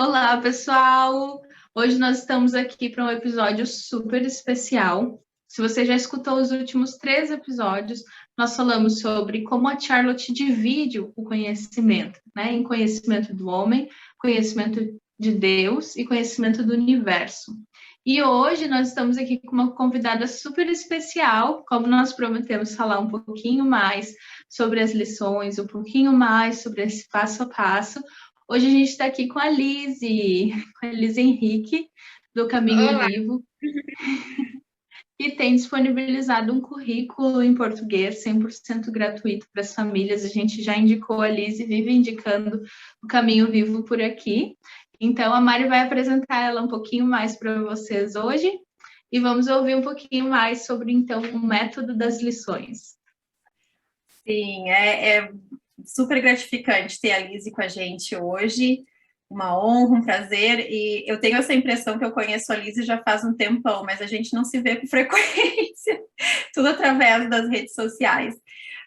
Olá, pessoal! Hoje nós estamos aqui para um episódio super especial. Se você já escutou os últimos 3 episódios, nós falamos sobre como a Charlotte divide o conhecimento, né? Em conhecimento do homem, conhecimento de Deus e conhecimento do universo. E hoje nós estamos aqui com uma convidada super especial, como nós prometemos falar um pouquinho mais sobre as lições, um pouquinho mais sobre esse passo a passo. Hoje a gente está aqui com a Lise Henrique, do Caminho Olá, Vivo, que tem disponibilizado um currículo em português 100% gratuito para as famílias. A gente já indicou a Lise, vive indicando o Caminho Vivo por aqui. Então, a Mari vai apresentar ela um pouquinho mais para vocês hoje e vamos ouvir um pouquinho mais sobre, então, o método das lições. sim, é super gratificante ter a Lise com a gente hoje, uma honra, um prazer, e eu tenho essa impressão que eu conheço a Lise já faz um tempão, mas a gente não se vê com frequência, tudo através das redes sociais.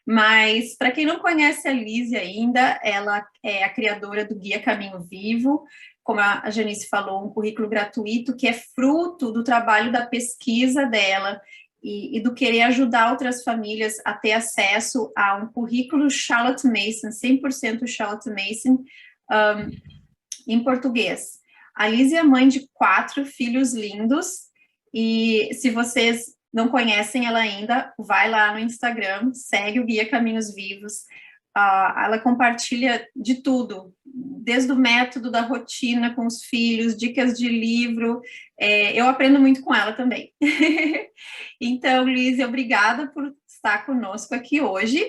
Mas, para quem não conhece a Lise ainda, ela é a criadora do Guia Caminho Vivo, como a Janice falou, um currículo gratuito que é fruto do trabalho da pesquisa dela, e do querer ajudar outras famílias a ter acesso a um currículo Charlotte Mason, 100% Charlotte Mason, em português. A Lise é mãe de 4 filhos lindos, e se vocês não conhecem ela ainda, vai lá no Instagram, segue o Guia Caminhos Vivos. Ela compartilha de tudo, desde o método da rotina com os filhos, dicas de livro. Eu aprendo muito com ela também. Então, Lise, obrigada por estar conosco aqui hoje.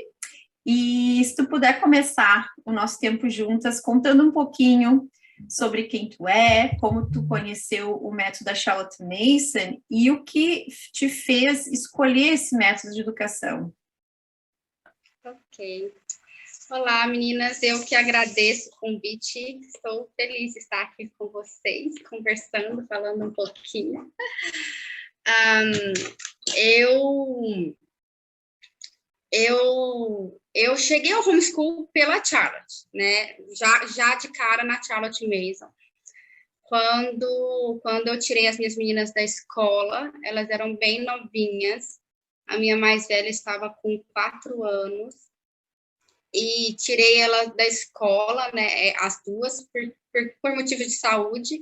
E se tu puder começar o nosso tempo juntas, contando um pouquinho sobre quem tu é, como tu conheceu o método da Charlotte Mason e o que te fez escolher esse método de educação. Ok. Olá, meninas. Eu que agradeço o convite. Estou feliz de estar aqui com vocês, conversando, falando um pouquinho. Eu cheguei ao homeschool pela Charlotte, né? Já de cara na Charlotte Mason. Quando eu tirei as minhas meninas da escola, elas eram bem novinhas. A minha mais velha estava com 4 anos. E tirei ela da escola, né? As duas, por motivo de saúde,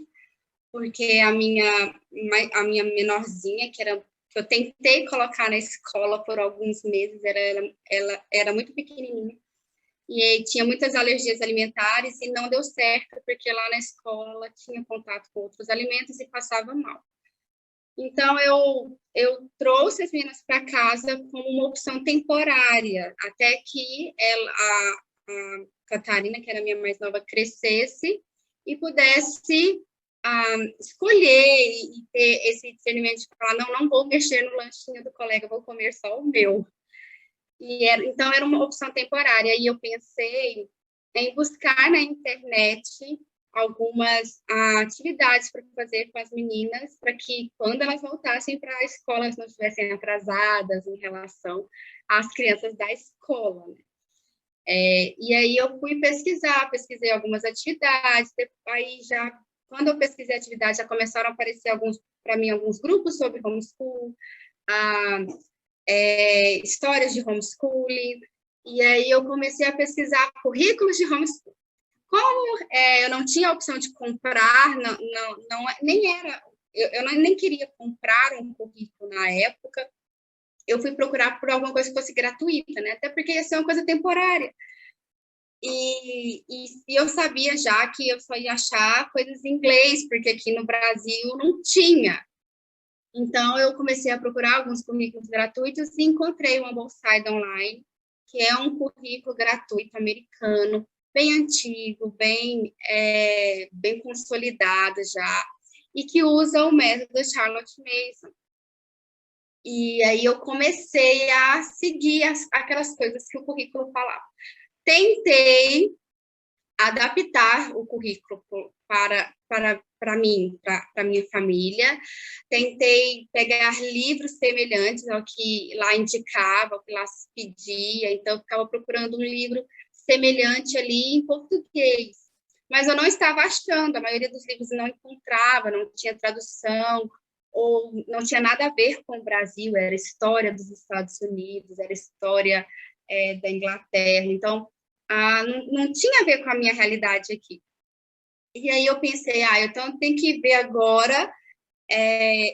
porque a minha menorzinha, que eu tentei colocar na escola por alguns meses, ela era muito pequenininha, e tinha muitas alergias alimentares, e não deu certo, porque lá na escola tinha contato com outros alimentos e passava mal. Então, eu trouxe as meninas para casa como uma opção temporária, até que a Catarina, que era a minha mais nova, crescesse e pudesse escolher e ter esse discernimento de falar, não vou mexer no lanchinho do colega, vou comer só o meu. Então, era uma opção temporária. E eu pensei em buscar na internet algumas atividades para fazer com as meninas, para que, quando elas voltassem para a escola, elas não estivessem atrasadas em relação às crianças da escola, né? E aí eu fui pesquisei algumas atividades, aí quando eu pesquisei atividades, já começaram a aparecer para mim alguns grupos sobre homeschool, histórias de homeschooling, e aí eu comecei a pesquisar currículos de homeschooling. Como eu não tinha a opção de comprar, eu nem queria comprar um currículo na época, eu fui procurar por alguma coisa que fosse gratuita, né? Até porque ia ser uma coisa temporária. E eu sabia já que eu só ia achar coisas em inglês, porque aqui no Brasil não tinha. Então, eu comecei a procurar alguns currículos gratuitos e encontrei uma Bolside Online, que é um currículo gratuito americano, bem antigo, bem consolidado já, e que usa o método Charlotte Mason. E aí eu comecei a seguir aquelas coisas que o currículo falava. Tentei adaptar o currículo para mim, para minha família. Tentei pegar livros semelhantes ao que lá indicava, ao que lá se pedia. Então, eu ficava procurando um livro semelhante ali em português. mas eu não estava achando, a maioria dos livros não encontrava, não tinha tradução, ou não tinha nada a ver com o Brasil, era história dos Estados Unidos, era história da Inglaterra, então não tinha a ver com a minha realidade aqui. E aí eu pensei, então tem que ver agora,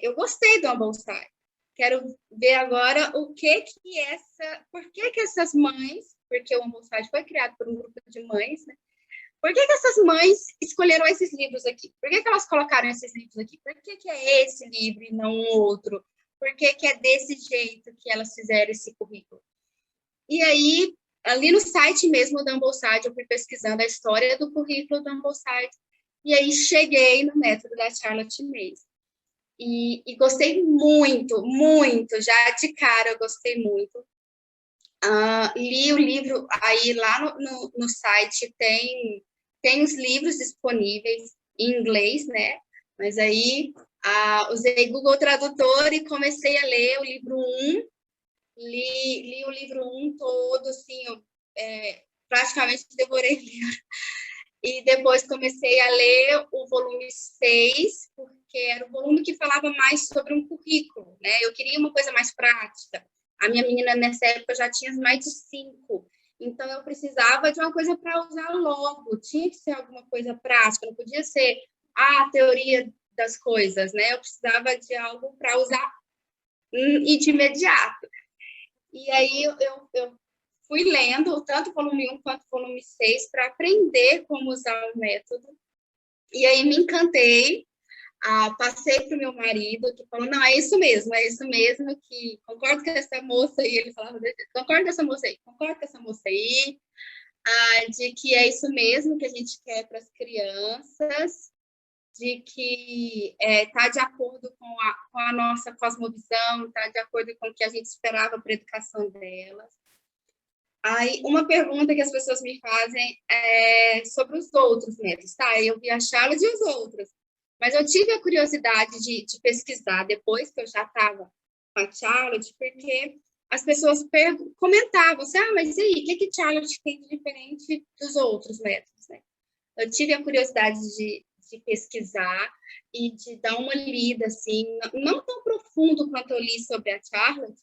eu gostei do Ambleside, quero ver agora por que essas mães, porque o Ambleside foi criado por um grupo de mães, né? Por que essas mães escolheram esses livros aqui? Por que elas colocaram esses livros aqui? Por que é esse livro e não outro? Por que é desse jeito que elas fizeram esse currículo? E aí, ali no site mesmo do Ambleside, eu fui pesquisando a história do currículo do Ambleside, e aí cheguei no método da Charlotte Mason. E gostei muito, muito, já de cara eu gostei muito. Li o livro, aí lá no site tem os livros disponíveis em inglês, né? Mas aí usei Google Tradutor e comecei a ler o livro 1. Li o livro 1 todo, assim, praticamente devorei o livro. E depois comecei a ler o volume 6, porque era o volume que falava mais sobre um currículo, né? Eu queria uma coisa mais prática. A minha menina, nessa época, já tinha mais de 5. Então, eu precisava de uma coisa para usar logo. Tinha que ser alguma coisa prática. Não podia ser a teoria das coisas, né? Eu precisava de algo para usar e de imediato. E aí, eu fui lendo tanto o volume 1 quanto o volume 6 para aprender como usar o método. E aí, me encantei. Passei para o meu marido, que falou, não, é isso mesmo, que concordo com essa moça aí, ele falava, concordo com essa moça aí, de que é isso mesmo que a gente quer para as crianças, de que está de acordo com a nossa cosmovisão, está de acordo com o que a gente esperava para a educação delas. Aí, uma pergunta que as pessoas me fazem é sobre os outros métodos, tá? Eu vi a Charlotte e os outros. Mas eu tive a curiosidade de pesquisar depois que eu já estava com a Charlotte, porque as pessoas comentavam assim, mas e aí, o que Charlotte tem de diferente dos outros métodos, né? Eu tive a curiosidade de pesquisar e de dar uma lida, assim, não tão profundo quanto eu li sobre a Charlotte,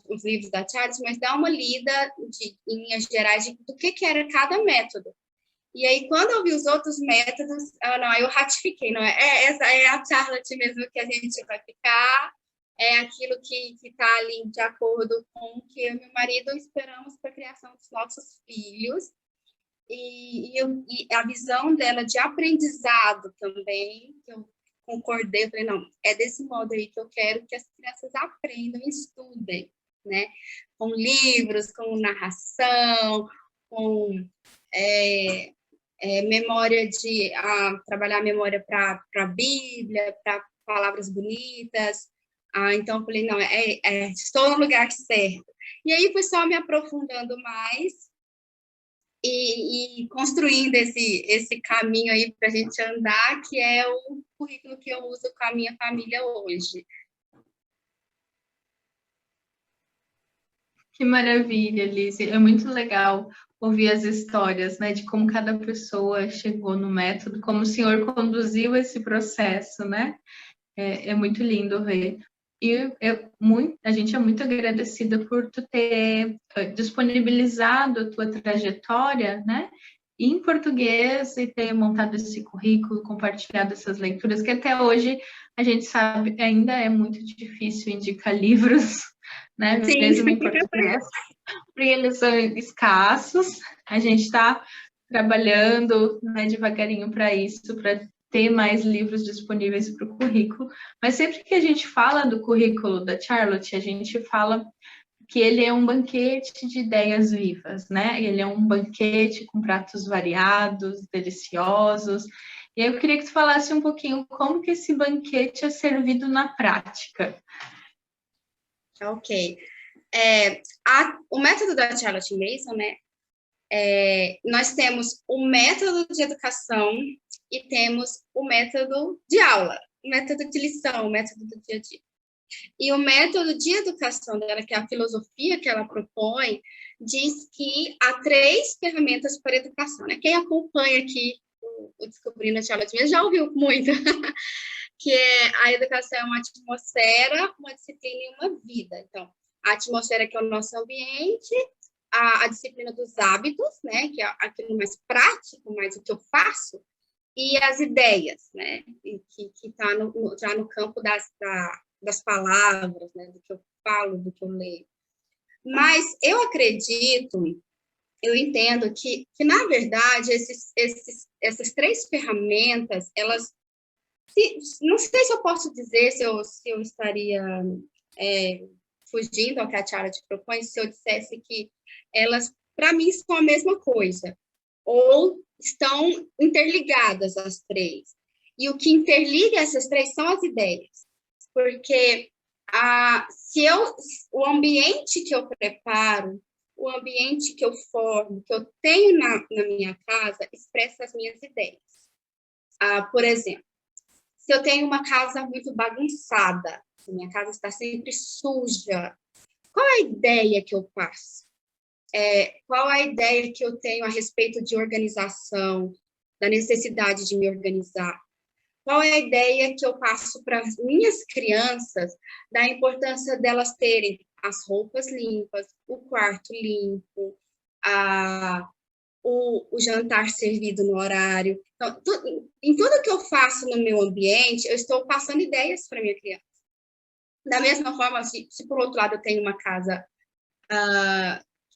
os livros da Charlotte, mas dar uma lida, em linhas gerais, do que era cada método. E aí, quando eu vi os outros métodos, eu ratifiquei, não essa é a Charlotte mesmo que a gente vai ficar, é aquilo que está ali de acordo com o que eu e meu marido esperamos para a criação dos nossos filhos, e a visão dela de aprendizado também, que eu concordei, eu falei, não, é desse modo aí que eu quero que as crianças aprendam e estudem, né? Com livros, com narração, com memória trabalhar a memória para a Bíblia, para palavras bonitas. Então, eu falei, não, estou no lugar certo. E aí, fui só me aprofundando mais e construindo esse caminho aí para a gente andar, que é o currículo que eu uso com a minha família hoje. Que maravilha, Liz. É muito legal ouvir as histórias, né, de como cada pessoa chegou no método, como o senhor conduziu esse processo, né? É muito lindo ver. E a gente é muito agradecida por tu ter disponibilizado a tua trajetória, né, em português e ter montado esse currículo, compartilhado essas leituras, que até hoje a gente sabe que ainda é muito difícil indicar livros, né, mesmo em português, porque eles são escassos. A gente está trabalhando, né, devagarinho para isso, para ter mais livros disponíveis para o currículo, mas sempre que a gente fala do currículo da Charlotte, a gente fala que ele é um banquete de ideias vivas, né? Ele é um banquete com pratos variados, deliciosos. E eu queria que tu falasse um pouquinho como que esse banquete é servido na prática. Ok. O método da Charlotte Mason, né? Nós temos o método de educação e temos o método de aula, o método de lição, o método do dia a dia. E o método de educação dela, que é a filosofia que ela propõe, diz que há 3 ferramentas para a educação, né? Quem acompanha aqui o Descobrindo a Charlotte Minas já ouviu muito, que é a educação é uma atmosfera, uma disciplina e uma vida. Então, a atmosfera que é o nosso ambiente, a disciplina dos hábitos, né? Que é aquilo mais prático, mais o que eu faço, e as ideias, né? Que está já no campo das palavras, né? Do que eu falo, do que eu leio. Mas eu acredito, eu entendo que na verdade, essas 3 ferramentas, elas... não sei se eu posso dizer se eu estaria fugindo ao que a Charlotte propõe, se eu dissesse que elas, para mim, são a mesma coisa, ou estão interligadas as 3. E o que interliga essas 3 são as ideias, porque o ambiente que eu preparo, o ambiente que eu formo, que eu tenho na minha casa, expressa as minhas ideias. Por exemplo, se eu tenho uma casa muito bagunçada, se minha casa está sempre suja, qual a ideia que eu passo? Qual a ideia que eu tenho a respeito de organização, da necessidade de me organizar? Qual é a ideia que eu passo para as minhas crianças da importância delas terem as roupas limpas, o quarto limpo, o jantar servido no horário? Então, em tudo que eu faço no meu ambiente, eu estou passando ideias para minha criança. Da mesma forma, se por outro lado eu tenho uma casa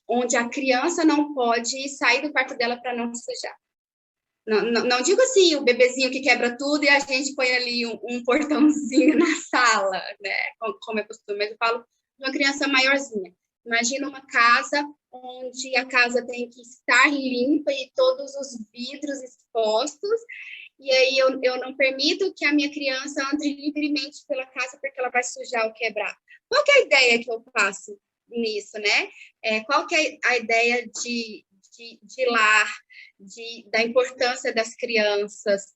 onde a criança não pode sair do quarto dela para não sujar. Não digo assim, o bebezinho que quebra tudo e a gente põe ali um portãozinho na sala, né? Como é costume, mas eu falo de uma criança maiorzinha. Imagina uma casa onde a casa tem que estar limpa e todos os vidros expostos, e aí eu não permito que a minha criança ande livremente pela casa porque ela vai sujar ou quebrar. Qual que é a ideia que eu faço nisso, né? Qual que é a ideia de lar, da importância das crianças,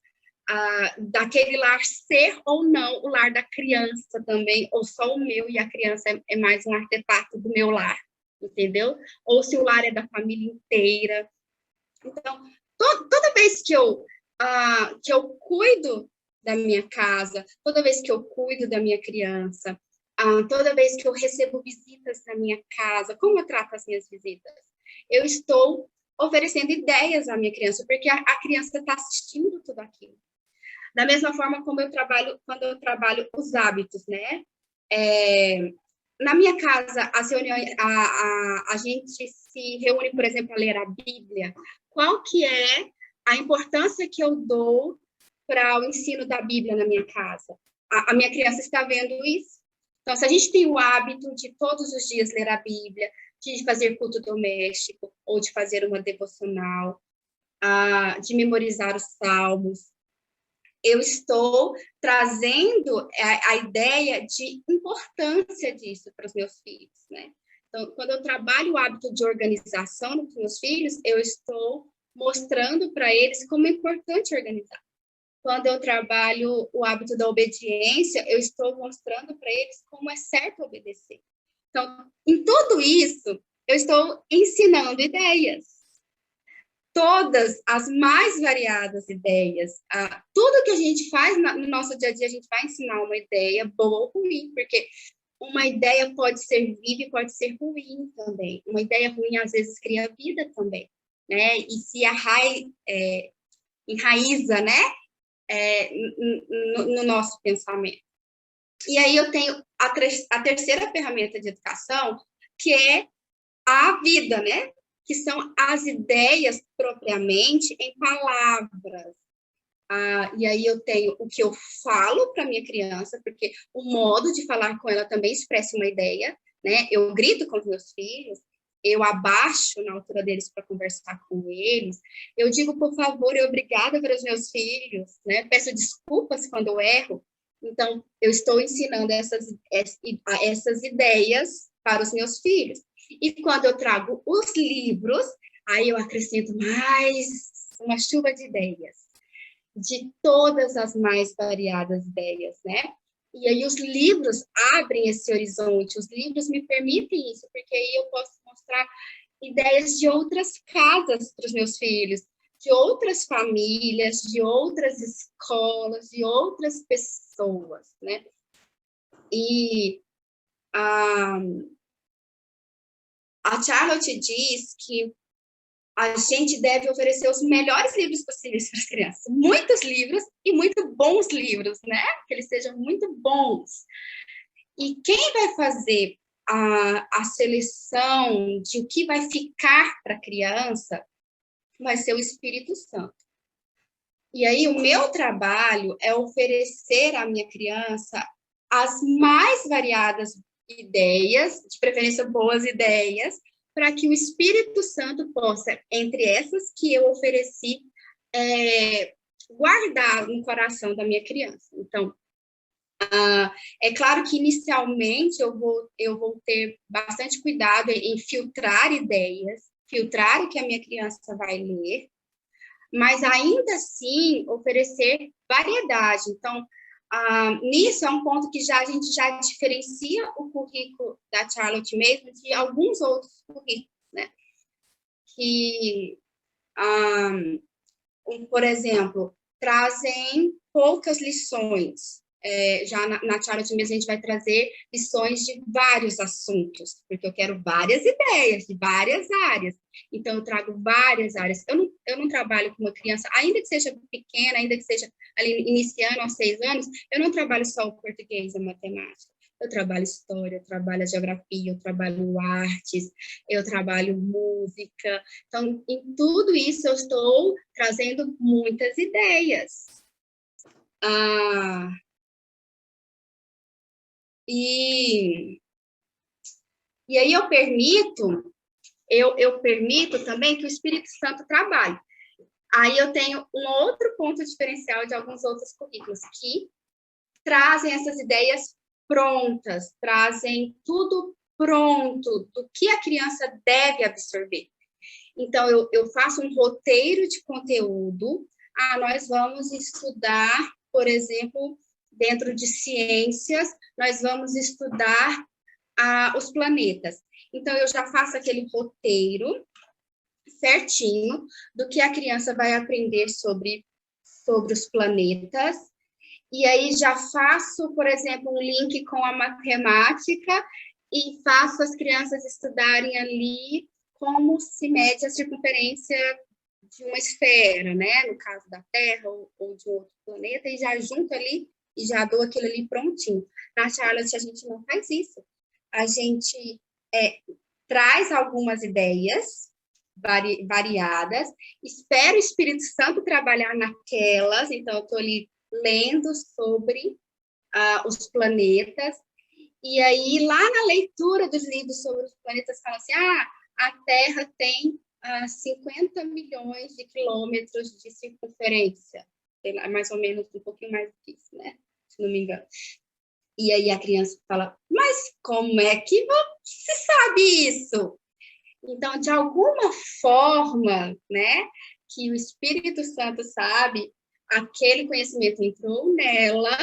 daquele lar ser ou não o lar da criança também, ou só o meu e a criança é mais um artefato do meu lar, entendeu? Ou se o lar é da família inteira. Então, toda vez que eu cuido da minha casa, toda vez que eu cuido da minha criança, toda vez que eu recebo visitas na minha casa, como eu trato as minhas visitas? Eu estou oferecendo ideias à minha criança, porque a criança está assistindo tudo aquilo. Da mesma forma como quando eu trabalho os hábitos, né? Na minha casa, as reuniões, a gente se reúne, por exemplo, a ler a Bíblia. Qual que é a importância que eu dou para o ensino da Bíblia na minha casa? A minha criança está vendo isso? Então, se a gente tem o hábito de todos os dias ler a Bíblia, de fazer culto doméstico, ou de fazer uma devocional, de memorizar os salmos, eu estou trazendo a ideia de importância disso para os meus filhos, né? Então, quando eu trabalho o hábito de organização nos meus filhos, eu estou mostrando para eles como é importante organizar. Quando eu trabalho o hábito da obediência, eu estou mostrando para eles como é certo obedecer. Então, em tudo isso, eu estou ensinando ideias. Todas as mais variadas ideias. Tudo que a gente faz no nosso dia a dia, a gente vai ensinar uma ideia boa ou ruim, porque uma ideia pode ser viva e pode ser ruim também. Uma ideia ruim, às vezes, cria vida também, né? E se enraiza, né? No nosso pensamento. E aí eu tenho a terceira ferramenta de educação, que é a vida, né? Que são as ideias propriamente em palavras. E aí eu tenho o que eu falo para minha criança, porque o modo de falar com ela também expressa uma ideia, né? Eu grito com os meus filhos, eu abaixo na altura deles para conversar com eles, eu digo por favor e obrigada para os meus filhos, né? Peço desculpas quando eu erro. Então, eu estou ensinando essas ideias para os meus filhos. E quando eu trago os livros, aí eu acrescento mais uma chuva de ideias, de todas as mais variadas ideias, né? E aí os livros abrem esse horizonte, os livros me permitem isso, porque aí eu posso mostrar ideias de outras casas para os meus filhos, de outras famílias, de outras escolas, de outras pessoas, né? E a Charlotte diz que a gente deve oferecer os melhores livros possíveis para as crianças. Muitos livros e muito bons livros, né? Que eles sejam muito bons. E quem vai fazer a seleção de o que vai ficar para a criança vai ser o Espírito Santo. E aí, o meu trabalho é oferecer à minha criança as mais variadas ideias, de preferência boas ideias, para que o Espírito Santo possa, entre essas que eu ofereci, guardar no coração da minha criança. Então, é claro que inicialmente eu vou ter bastante cuidado em filtrar ideias, filtrar o que a minha criança vai ler, mas ainda assim oferecer variedade. Então, nisso é um ponto que a gente já diferencia o currículo da Charlotte mesmo de alguns outros currículos, né? Que, por exemplo, trazem poucas lições. Já na Charlotte mesmo a gente vai trazer lições de vários assuntos, porque eu quero várias ideias de várias áreas. Então, eu trago várias áreas. Eu não trabalho com uma criança, ainda que seja pequena, ainda que seja ali iniciando aos 6 anos, eu não trabalho só o português e a matemática. Eu trabalho história, eu trabalho a geografia, eu trabalho artes, eu trabalho música. Então, em tudo isso, eu estou trazendo muitas ideias. E aí eu permito também que o Espírito Santo trabalhe. Aí eu tenho um outro ponto diferencial de alguns outros currículos que trazem essas ideias prontas, trazem tudo pronto do que a criança deve absorver. Então, eu faço um roteiro de conteúdo. Nós vamos estudar, por exemplo, dentro de ciências, nós vamos estudar os planetas. Então, eu já faço aquele roteiro certinho do que a criança vai aprender sobre os planetas. E aí já faço, por exemplo, um link com a matemática e faço as crianças estudarem ali como se mede a circunferência de uma esfera, né? No caso da Terra ou de outro planeta, e já junto ali e já dou aquilo ali prontinho. Na Charlotte, a gente não faz isso. A gente traz algumas ideias variadas, espera o Espírito Santo trabalhar naquelas, então eu estou ali lendo sobre os planetas, e aí lá na leitura dos livros sobre os planetas fala assim, a Terra tem 50 milhões de quilômetros de circunferência, mais ou menos um pouquinho mais do que isso, né? Se não me engano. E aí a criança fala, mas como é que você sabe isso? Então, de alguma forma, né, que o Espírito Santo sabe, aquele conhecimento entrou nela,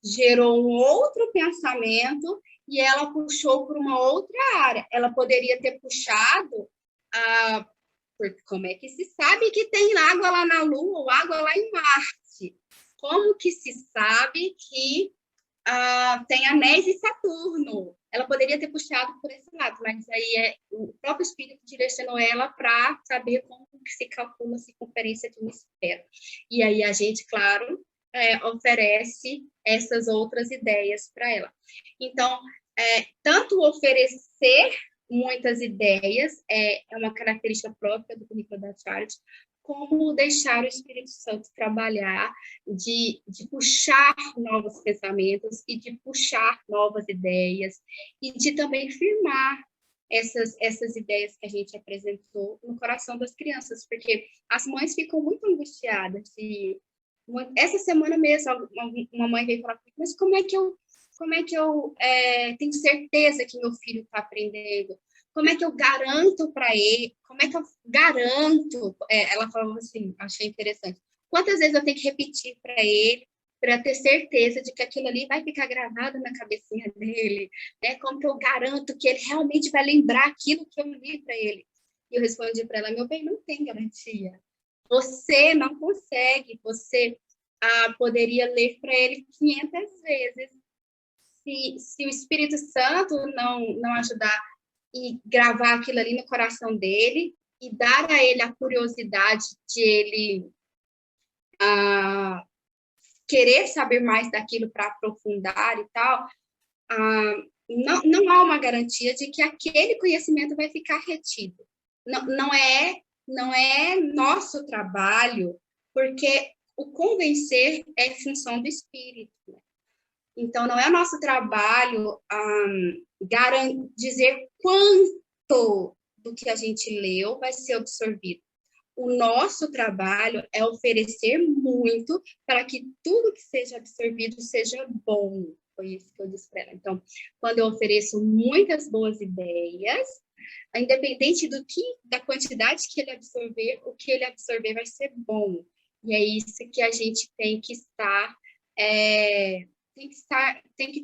gerou um outro pensamento e ela puxou para uma outra área. Ela poderia ter puxado porque como é que se sabe que tem água lá na Lua ou água lá em Marte? Como que se sabe que tem anéis de Saturno? Ela poderia ter puxado por esse lado, mas aí o próprio Espírito direcionou ela para saber como que se calcula a circunferência de uma esfera. E aí a gente, claro, oferece essas outras ideias para ela. Então, tanto oferecer muitas ideias é uma característica própria do currículo da Charlotte, como deixar o Espírito Santo trabalhar, de puxar novos pensamentos e de puxar novas ideias e de também firmar essas ideias que a gente apresentou no coração das crianças, porque as mães ficam muito angustiadas. Essa semana mesmo, uma mãe veio falar, mas como é que eu tenho certeza que meu filho está aprendendo? Como é que eu garanto para ele? Como é que eu garanto? Ela falou assim, achei interessante. Quantas vezes eu tenho que repetir para ele para ter certeza de que aquilo ali vai ficar gravado na cabecinha dele, né? Como que eu garanto que ele realmente vai lembrar aquilo que eu li para ele? E eu respondi para ela, meu bem, não tem garantia. Você não consegue, você poderia ler para ele 500 vezes. Se o Espírito Santo não ajudar e gravar aquilo ali no coração dele e dar a ele a curiosidade de ele querer saber mais daquilo para aprofundar e tal, não há uma garantia de que aquele conhecimento vai ficar retido. Não é nosso trabalho, porque o convencer é função do Espírito. Né? Então, não é nosso trabalho dizer quanto do que a gente leu vai ser absorvido. O nosso trabalho é oferecer muito para que tudo que seja absorvido seja bom. Foi isso que eu disse para ela. Então, quando eu ofereço muitas boas ideias, independente da quantidade que ele absorver, o que ele absorver vai ser bom. E é isso que a gente tem que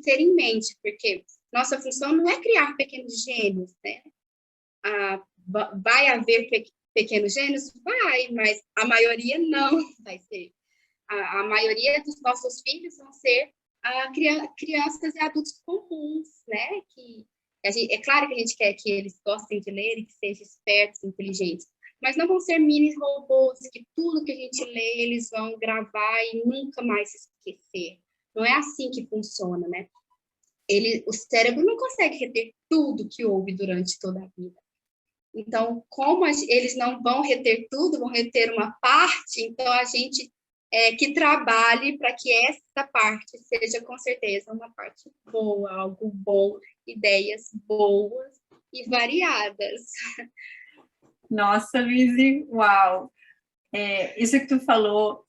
ter em mente, porque nossa função não é criar pequenos gênios, né? Vai haver pequenos gênios? Vai, mas a maioria não vai ser. A maioria dos nossos filhos vão ser crianças e adultos comuns, né? É claro que a gente quer que eles gostem de ler e que sejam espertos, inteligentes, mas não vão ser mini robôs que tudo que a gente lê eles vão gravar e nunca mais esquecer. Não é assim que funciona, né? O cérebro não consegue reter tudo que houve durante toda a vida. Então, como eles não vão reter tudo, vão reter uma parte, então a gente que trabalhe para que essa parte seja, com certeza, uma parte boa, algo bom, ideias boas e variadas. Nossa, Lizzy, uau! Isso que tu falou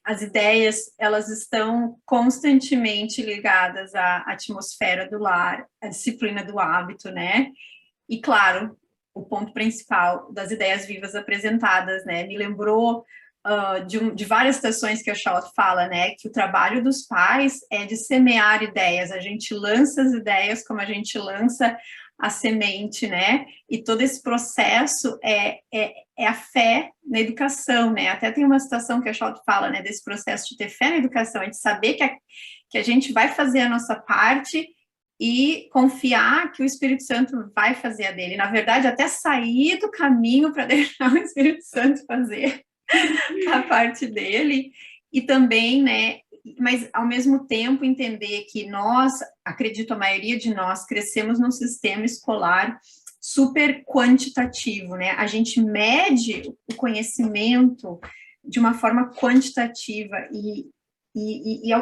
as ideias, elas estão constantemente ligadas à atmosfera do lar, à disciplina do hábito, né? E, claro, o ponto principal das ideias vivas apresentadas, né? Me lembrou de várias citações que a Charlotte fala, né? Que o trabalho dos pais é de semear ideias. A gente lança as ideias como a gente lança a semente, né? E todo esse processo é a fé na educação, né? Até tem uma citação que a Charlotte fala, né? Desse processo de ter fé na educação, é de saber que a gente vai fazer a nossa parte e confiar que o Espírito Santo vai fazer a dele. Na verdade, até sair do caminho para deixar o Espírito Santo fazer a parte dele. E também, né, mas ao mesmo tempo entender que nós, acredito a maioria de nós, crescemos num sistema escolar super quantitativo, né? A gente mede o conhecimento de uma forma quantitativa e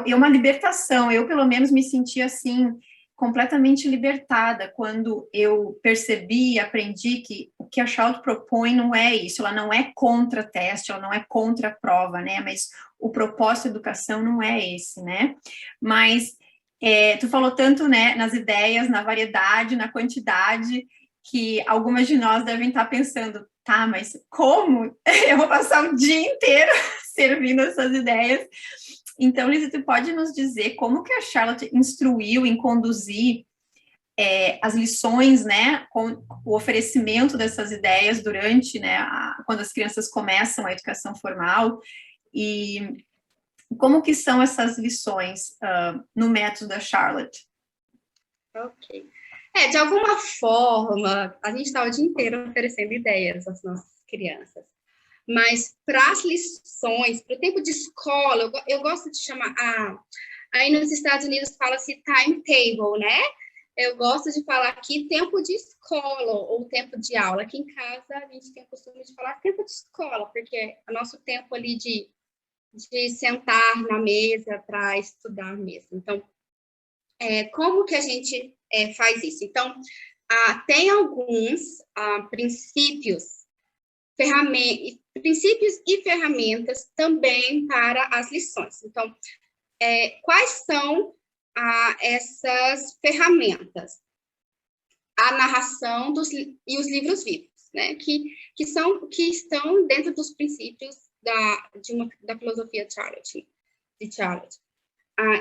é uma libertação. Eu, pelo menos, me senti assim, completamente libertada quando eu percebi e aprendi que o que a Charlotte propõe não é isso, ela não é contra teste, ela não é contra prova, né, mas o propósito da educação não é esse, né, mas tu falou tanto, né, nas ideias, na variedade, na quantidade, que algumas de nós devem estar pensando, tá, mas como eu vou passar o dia inteiro servindo essas ideias? Então, Lizzy, tu pode nos dizer como que a Charlotte instruiu em conduzir as lições, né, com o oferecimento dessas ideias durante, né, quando as crianças começam a educação formal, e como que são essas lições no método da Charlotte? Ok. De alguma forma, a gente está o dia inteiro oferecendo ideias às nossas crianças. Mas para as lições, para o tempo de escola, eu gosto de chamar, aí nos Estados Unidos fala-se timetable, né? Eu gosto de falar aqui tempo de escola ou tempo de aula. Aqui em casa a gente tem o costume de falar tempo de escola, porque é o nosso tempo ali de sentar na mesa para estudar mesmo. Então, como que a gente faz isso? Então, tem alguns princípios e ferramentas também para as lições. Então, quais são essas ferramentas? A narração e os livros vivos, né? Que estão dentro dos princípios da filosofia Charlotte. de Charlotte.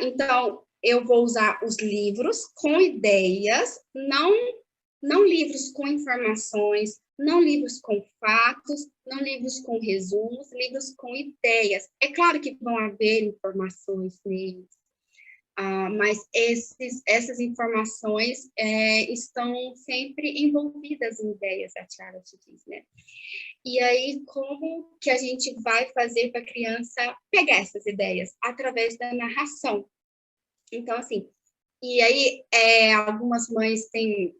Então, eu vou usar os livros com ideias, não livros com informações, não livros com fatos, não livros com resumos, livros com ideias. É claro que vão haver informações neles, mas essas informações estão sempre envolvidas em ideias, a Charlotte diz, né? E aí, como que a gente vai fazer para a criança pegar essas ideias? Através da narração. Então, assim, e aí algumas mães têm,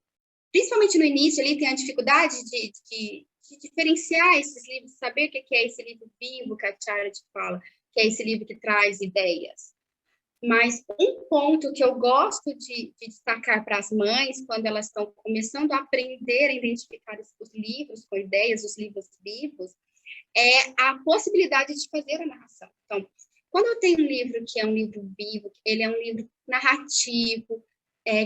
principalmente no início ali, tem a dificuldade de diferenciar esses livros, saber o que é esse livro vivo que a Charlotte fala, que é esse livro que traz ideias. Mas um ponto que eu gosto de destacar para as mães, quando elas estão começando a aprender a identificar os livros com ideias, os livros vivos, é a possibilidade de fazer a narração. Então, quando eu tenho um livro que é um livro vivo, ele é um livro narrativo,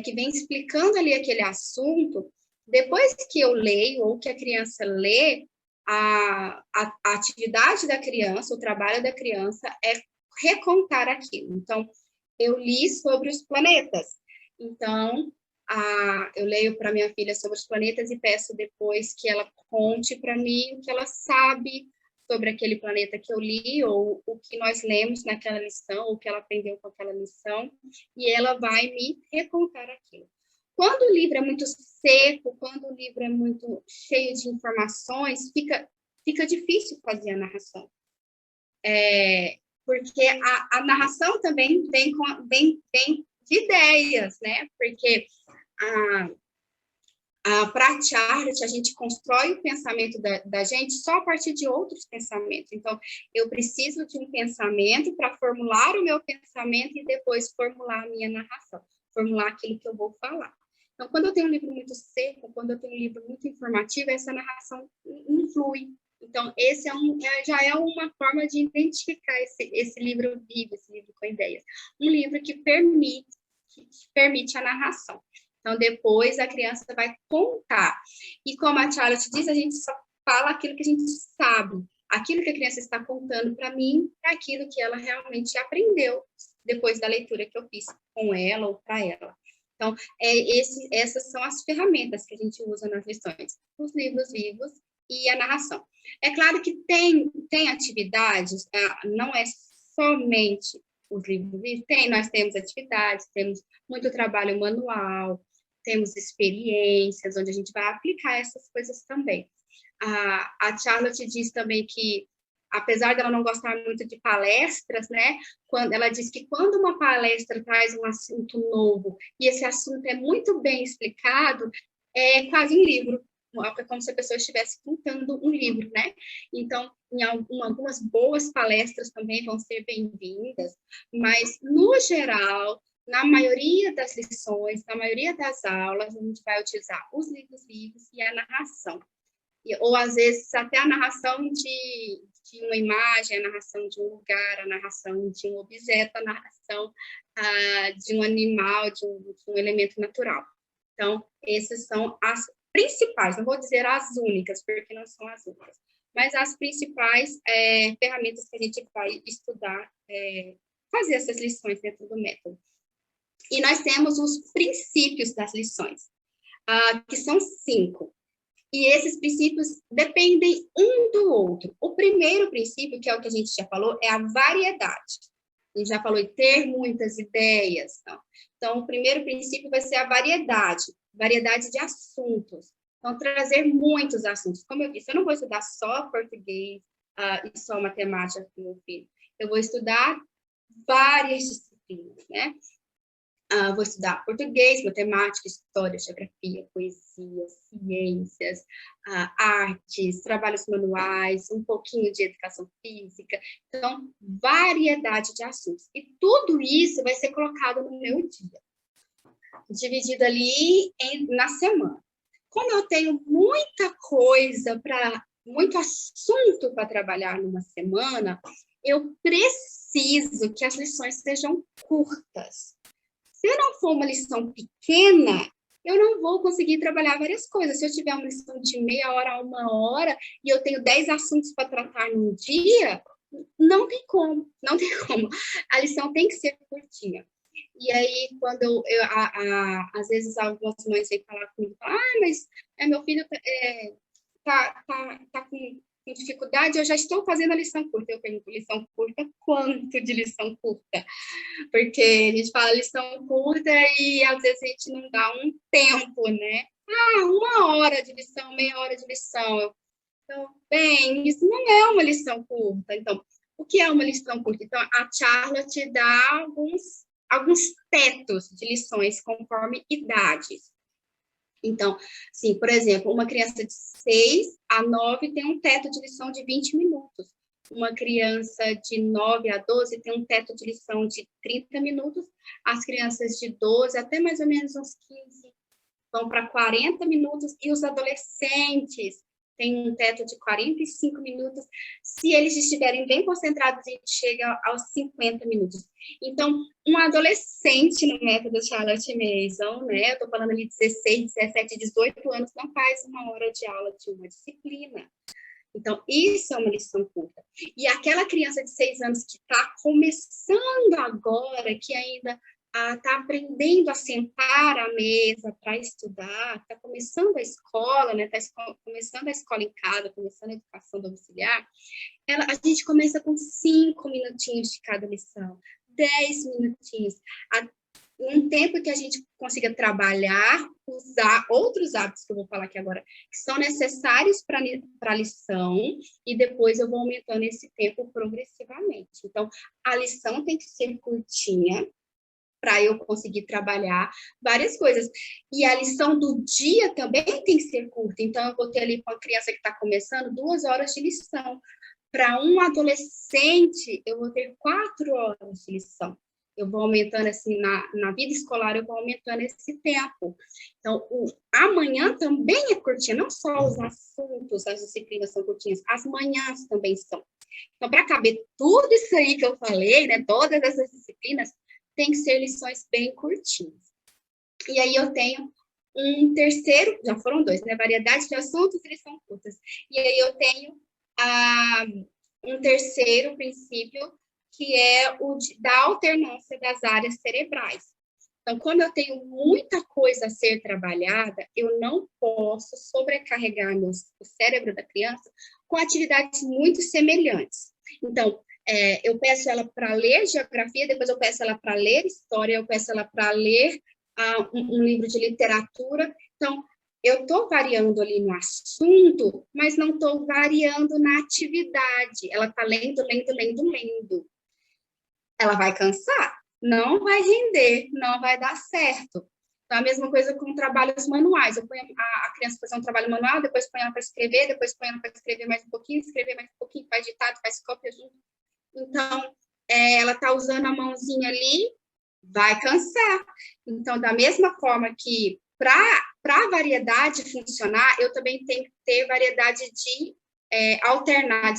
que vem explicando ali aquele assunto, depois que eu leio ou que a criança lê, a atividade da criança, o trabalho da criança é recontar aquilo. Então, eu li sobre os planetas. Então, eu leio para minha filha sobre os planetas e peço depois que ela conte para mim o que ela sabe sobre aquele planeta que eu li, ou o que nós lemos naquela lição, ou o que ela aprendeu com aquela lição, e ela vai me recontar aquilo. Quando o livro é muito seco, quando o livro é muito cheio de informações, fica difícil fazer a narração. Porque a narração também vem de ideias, né? Porque para a Charlotte, a gente constrói o pensamento da gente só a partir de outros pensamentos. Então, eu preciso de um pensamento para formular o meu pensamento e depois formular a minha narração, formular aquilo que eu vou falar. Então, quando eu tenho um livro muito seco, quando eu tenho um livro muito informativo, essa narração não flui. Então, esse já é uma forma de identificar esse livro vivo, esse livro com ideias. Um livro que permite a narração. Então, depois a criança vai contar. E como a Charlotte diz, a gente só fala aquilo que a gente sabe. Aquilo que a criança está contando para mim é aquilo que ela realmente aprendeu depois da leitura que eu fiz com ela ou para ela. Então, essas são as ferramentas que a gente usa nas lições. Os livros vivos e a narração. É claro que tem atividades, não é somente os livros vivos, nós temos atividades, temos muito trabalho manual, temos experiências, onde a gente vai aplicar essas coisas também. A Charlotte diz também que, apesar dela não gostar muito de palestras, né, ela diz que quando uma palestra traz um assunto novo, e esse assunto é muito bem explicado, é quase um livro. É como se a pessoa estivesse contando um livro, né? Então, algumas boas palestras também vão ser bem-vindas, mas, no geral, na maioria das lições, na maioria das aulas, a gente vai utilizar os livros vivos e a narração. Ou, às vezes, até a narração de uma imagem, a narração de um lugar, a narração de um objeto, a narração de um animal, de um elemento natural. Então, essas são as principais, não vou dizer as únicas, porque não são as únicas, mas as principais ferramentas que a gente vai estudar, fazer essas lições dentro do método. E nós temos os princípios das lições, que são 5. E esses princípios dependem um do outro. O primeiro princípio, que é o que a gente já falou, é a variedade. A gente já falou de ter muitas ideias. Então, o primeiro princípio vai ser a variedade de assuntos. Então, trazer muitos assuntos. Como eu disse, eu não vou estudar só português e só matemática com meu filho. Eu vou estudar várias disciplinas, né? Vou estudar português, matemática, história, geografia, poesia, ciências, artes, trabalhos manuais, um pouquinho de educação física. Então, variedade de assuntos. E tudo isso vai ser colocado no meu dia, dividido ali na semana. Como eu tenho muita coisa, muito assunto para trabalhar numa semana, eu preciso que as lições sejam curtas. Se não for uma lição pequena, eu não vou conseguir trabalhar várias coisas. Se eu tiver uma lição de meia hora a 1 hora e eu tenho 10 assuntos para tratar num dia, Não tem como, não tem como. A lição tem que ser curtinha. E aí, quando às vezes algumas mães vêm falar comigo, mas meu filho tá com dificuldade, eu já estou fazendo a lição curta. Eu pergunto, lição curta? Quanto de lição curta? Porque a gente fala lição curta e às vezes a gente não dá um tempo, né? 1 hora de lição, meia hora de lição. Então, bem, isso não é uma lição curta. Então, o que é uma lição curta? Então, a Charlotte dá alguns tetos de lições conforme idades. Então, assim, por exemplo, uma criança de 6 a 9 tem um teto de lição de 20 minutos. Uma criança de 9 a 12 tem um teto de lição de 30 minutos. As crianças de 12 até mais ou menos uns 15 vão para 40 minutos. E os adolescentes têm um teto de 45 minutos. Se eles estiverem bem concentrados, a gente chega aos 50 minutos. Então, um adolescente no método Charlotte Mason, né? Eu estou falando ali de 16, 17, 18 anos, não faz 1 hora de aula de uma disciplina. Então, isso é uma lição curta. E aquela criança de 6 anos que está começando agora, que ainda está aprendendo a sentar à mesa para estudar, está começando a escola, né? Está começando a escola em casa, começando a educação domiciliar, a gente começa com 5 minutinhos de cada lição, 10 minutinhos, um tempo que a gente consiga trabalhar, usar outros hábitos que eu vou falar aqui agora, que são necessários para a lição, e depois eu vou aumentando esse tempo progressivamente. Então, a lição tem que ser curtinha, para eu conseguir trabalhar várias coisas. E a lição do dia também tem que ser curta. Então, eu vou ter ali com a criança que está começando 2 horas de lição. Para um adolescente, eu vou ter 4 horas de lição. Eu vou aumentando, assim, na vida escolar, eu vou aumentando esse tempo. Então, amanhã também é curtinha, não só os assuntos, as disciplinas são curtinhas, as manhãs também são. Então, para caber tudo isso aí que eu falei, né, todas essas disciplinas, tem que ser lições bem curtinhas. E aí eu tenho um terceiro, já foram 2, né? Variedade de assuntos e lições curtas. E aí eu tenho um terceiro princípio, que é o da alternância das áreas cerebrais. Então, quando eu tenho muita coisa a ser trabalhada, eu não posso sobrecarregar o cérebro da criança com atividades muito semelhantes. Então, eu peço ela para ler geografia, depois eu peço ela para ler história, eu peço ela para ler um livro de literatura. Então, eu estou variando ali no assunto, mas não estou variando na atividade. Ela está lendo. Ela vai cansar, não vai render, não vai dar certo. Então, a mesma coisa com trabalhos manuais. Eu ponho a criança fazer um trabalho manual, depois ponho ela para escrever, depois ponho ela para escrever mais um pouquinho, faz ditado, faz cópia junto. Então, ela está usando a mãozinha ali, vai cansar. Então, da mesma forma que para a variedade funcionar, eu também tenho que ter variedade de alternar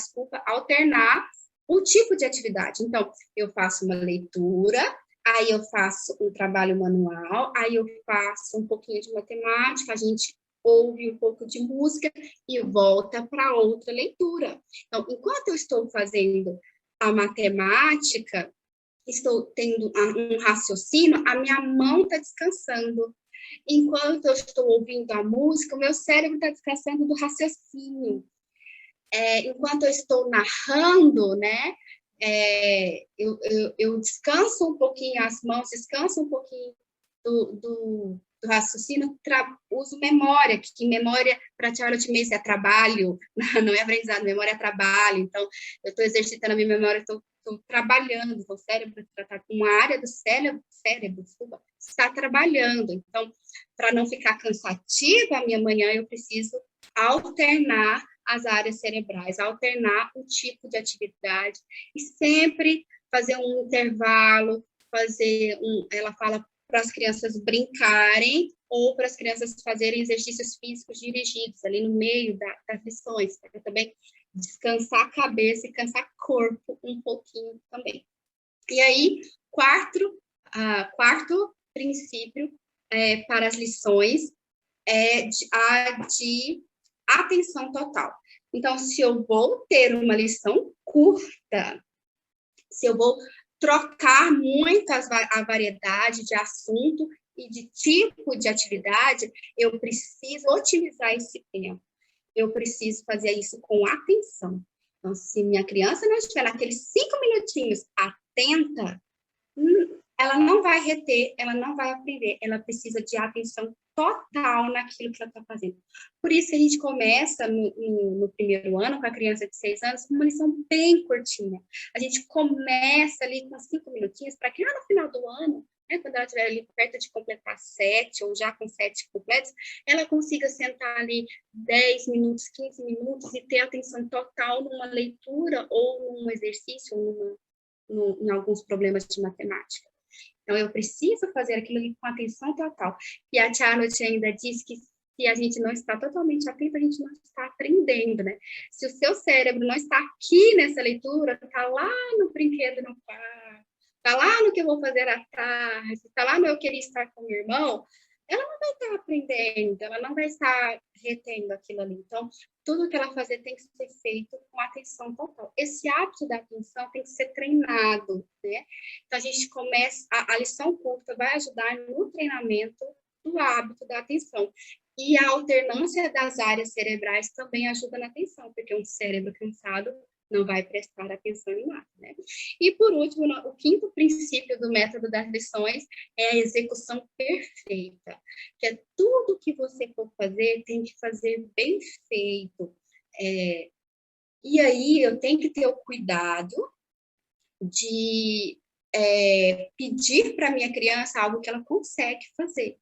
o tipo de atividade. Então, eu faço uma leitura, aí eu faço um trabalho manual, aí eu faço um pouquinho de matemática, a gente ouve um pouco de música e volta para outra leitura. Então, enquanto eu estou fazendo a matemática, estou tendo um raciocínio, a minha mão está descansando. Enquanto eu estou ouvindo a música, o meu cérebro está descansando do raciocínio. Enquanto eu estou narrando, né, eu descanso um pouquinho as mãos, descanso um pouquinho do raciocínio, uso memória, que memória para Charlotte Mason é trabalho, não é aprendizado, memória é trabalho. Então, eu estou exercitando a minha memória, estou trabalhando, o cérebro está com uma área do cérebro desculpa, está trabalhando. Então, para não ficar cansativa a minha manhã, eu preciso alternar as áreas cerebrais, alternar o tipo de atividade e sempre fazer um intervalo, ela fala para as crianças brincarem ou para as crianças fazerem exercícios físicos dirigidos ali no meio das lições, para também descansar a cabeça e cansar o corpo um pouquinho também. E aí, quarto princípio para as lições é de atenção total. Então, se eu vou ter uma lição curta, se eu vou trocar muito a variedade de assunto e de tipo de atividade, eu preciso otimizar esse tempo. Eu preciso fazer isso com atenção. Então, se minha criança não estiver naqueles 5 minutinhos atenta, ela não vai reter, ela não vai aprender, ela precisa de atenção total naquilo que ela está fazendo. Por isso que a gente começa no primeiro ano, com a criança de 6 anos, com uma lição bem curtinha. A gente começa ali com 5 minutinhos, para que lá no final do ano, né, quando ela estiver ali perto de completar 7, ou já com 7 completos, ela consiga sentar ali 10 minutos, 15 minutos e ter atenção total numa leitura ou num exercício, em alguns problemas de matemática. Então, eu preciso fazer aquilo ali com atenção total. E a Charlotte ainda diz que se a gente não está totalmente atento, a gente não está aprendendo, né? Se o seu cérebro não está aqui nessa leitura, está lá no brinquedo no parque, está lá no que eu vou fazer à tarde, está lá no eu queria estar com meu irmão, ela não vai estar aprendendo, ela não vai estar retendo aquilo ali. Então, tudo que ela fazer tem que ser feito com atenção total. Esse hábito da atenção tem que ser treinado, né? Então, a gente começa, a lição curta vai ajudar no treinamento do hábito da atenção. E a alternância das áreas cerebrais também ajuda na atenção, porque um cérebro cansado não vai prestar atenção em nada, né? E, por último, o quinto princípio do método das lições é a execução perfeita, que é tudo que você for fazer, tem que fazer bem feito. E aí, eu tenho que ter o cuidado de pedir para a minha criança algo que ela consegue fazer.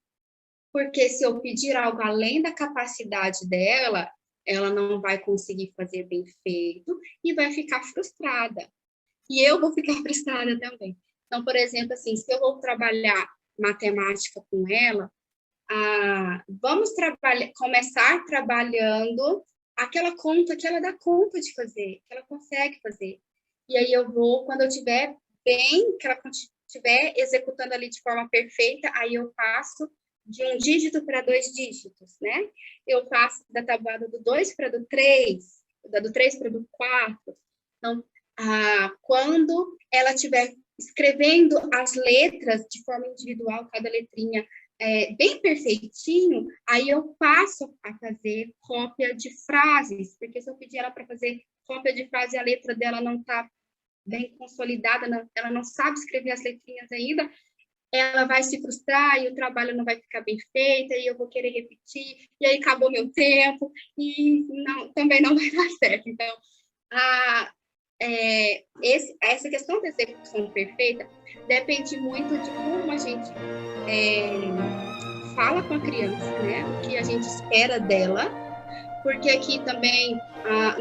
Porque se eu pedir algo além da capacidade dela, ela não vai conseguir fazer bem feito e vai ficar frustrada. E eu vou ficar frustrada também. Então, por exemplo, assim, se eu vou trabalhar matemática com ela, vamos começar trabalhando aquela conta que ela dá conta de fazer, que ela consegue fazer. E aí eu vou, quando eu estiver bem, que ela estiver executando ali de forma perfeita, aí eu passo de 1 dígito para 2 dígitos, né? Eu passo da tabuada do 2 para do 3, do 3 para do 4. Então, quando ela estiver escrevendo as letras de forma individual, cada letrinha bem perfeitinho, aí eu passo a fazer cópia de frases, porque se eu pedir ela para fazer cópia de frase e a letra dela não está bem consolidada, ela não sabe escrever as letrinhas ainda, ela vai se frustrar e o trabalho não vai ficar bem feito, e eu vou querer repetir, e aí acabou meu tempo, e também não vai dar certo. Então, essa questão da execução perfeita depende muito de como a gente fala com a criança, né? O que a gente espera dela, porque aqui também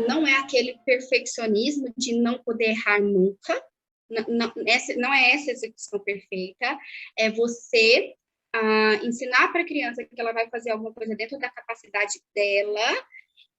não é aquele perfeccionismo de não poder errar nunca. Não é essa execução perfeita, é você ensinar para a criança que ela vai fazer alguma coisa dentro da capacidade dela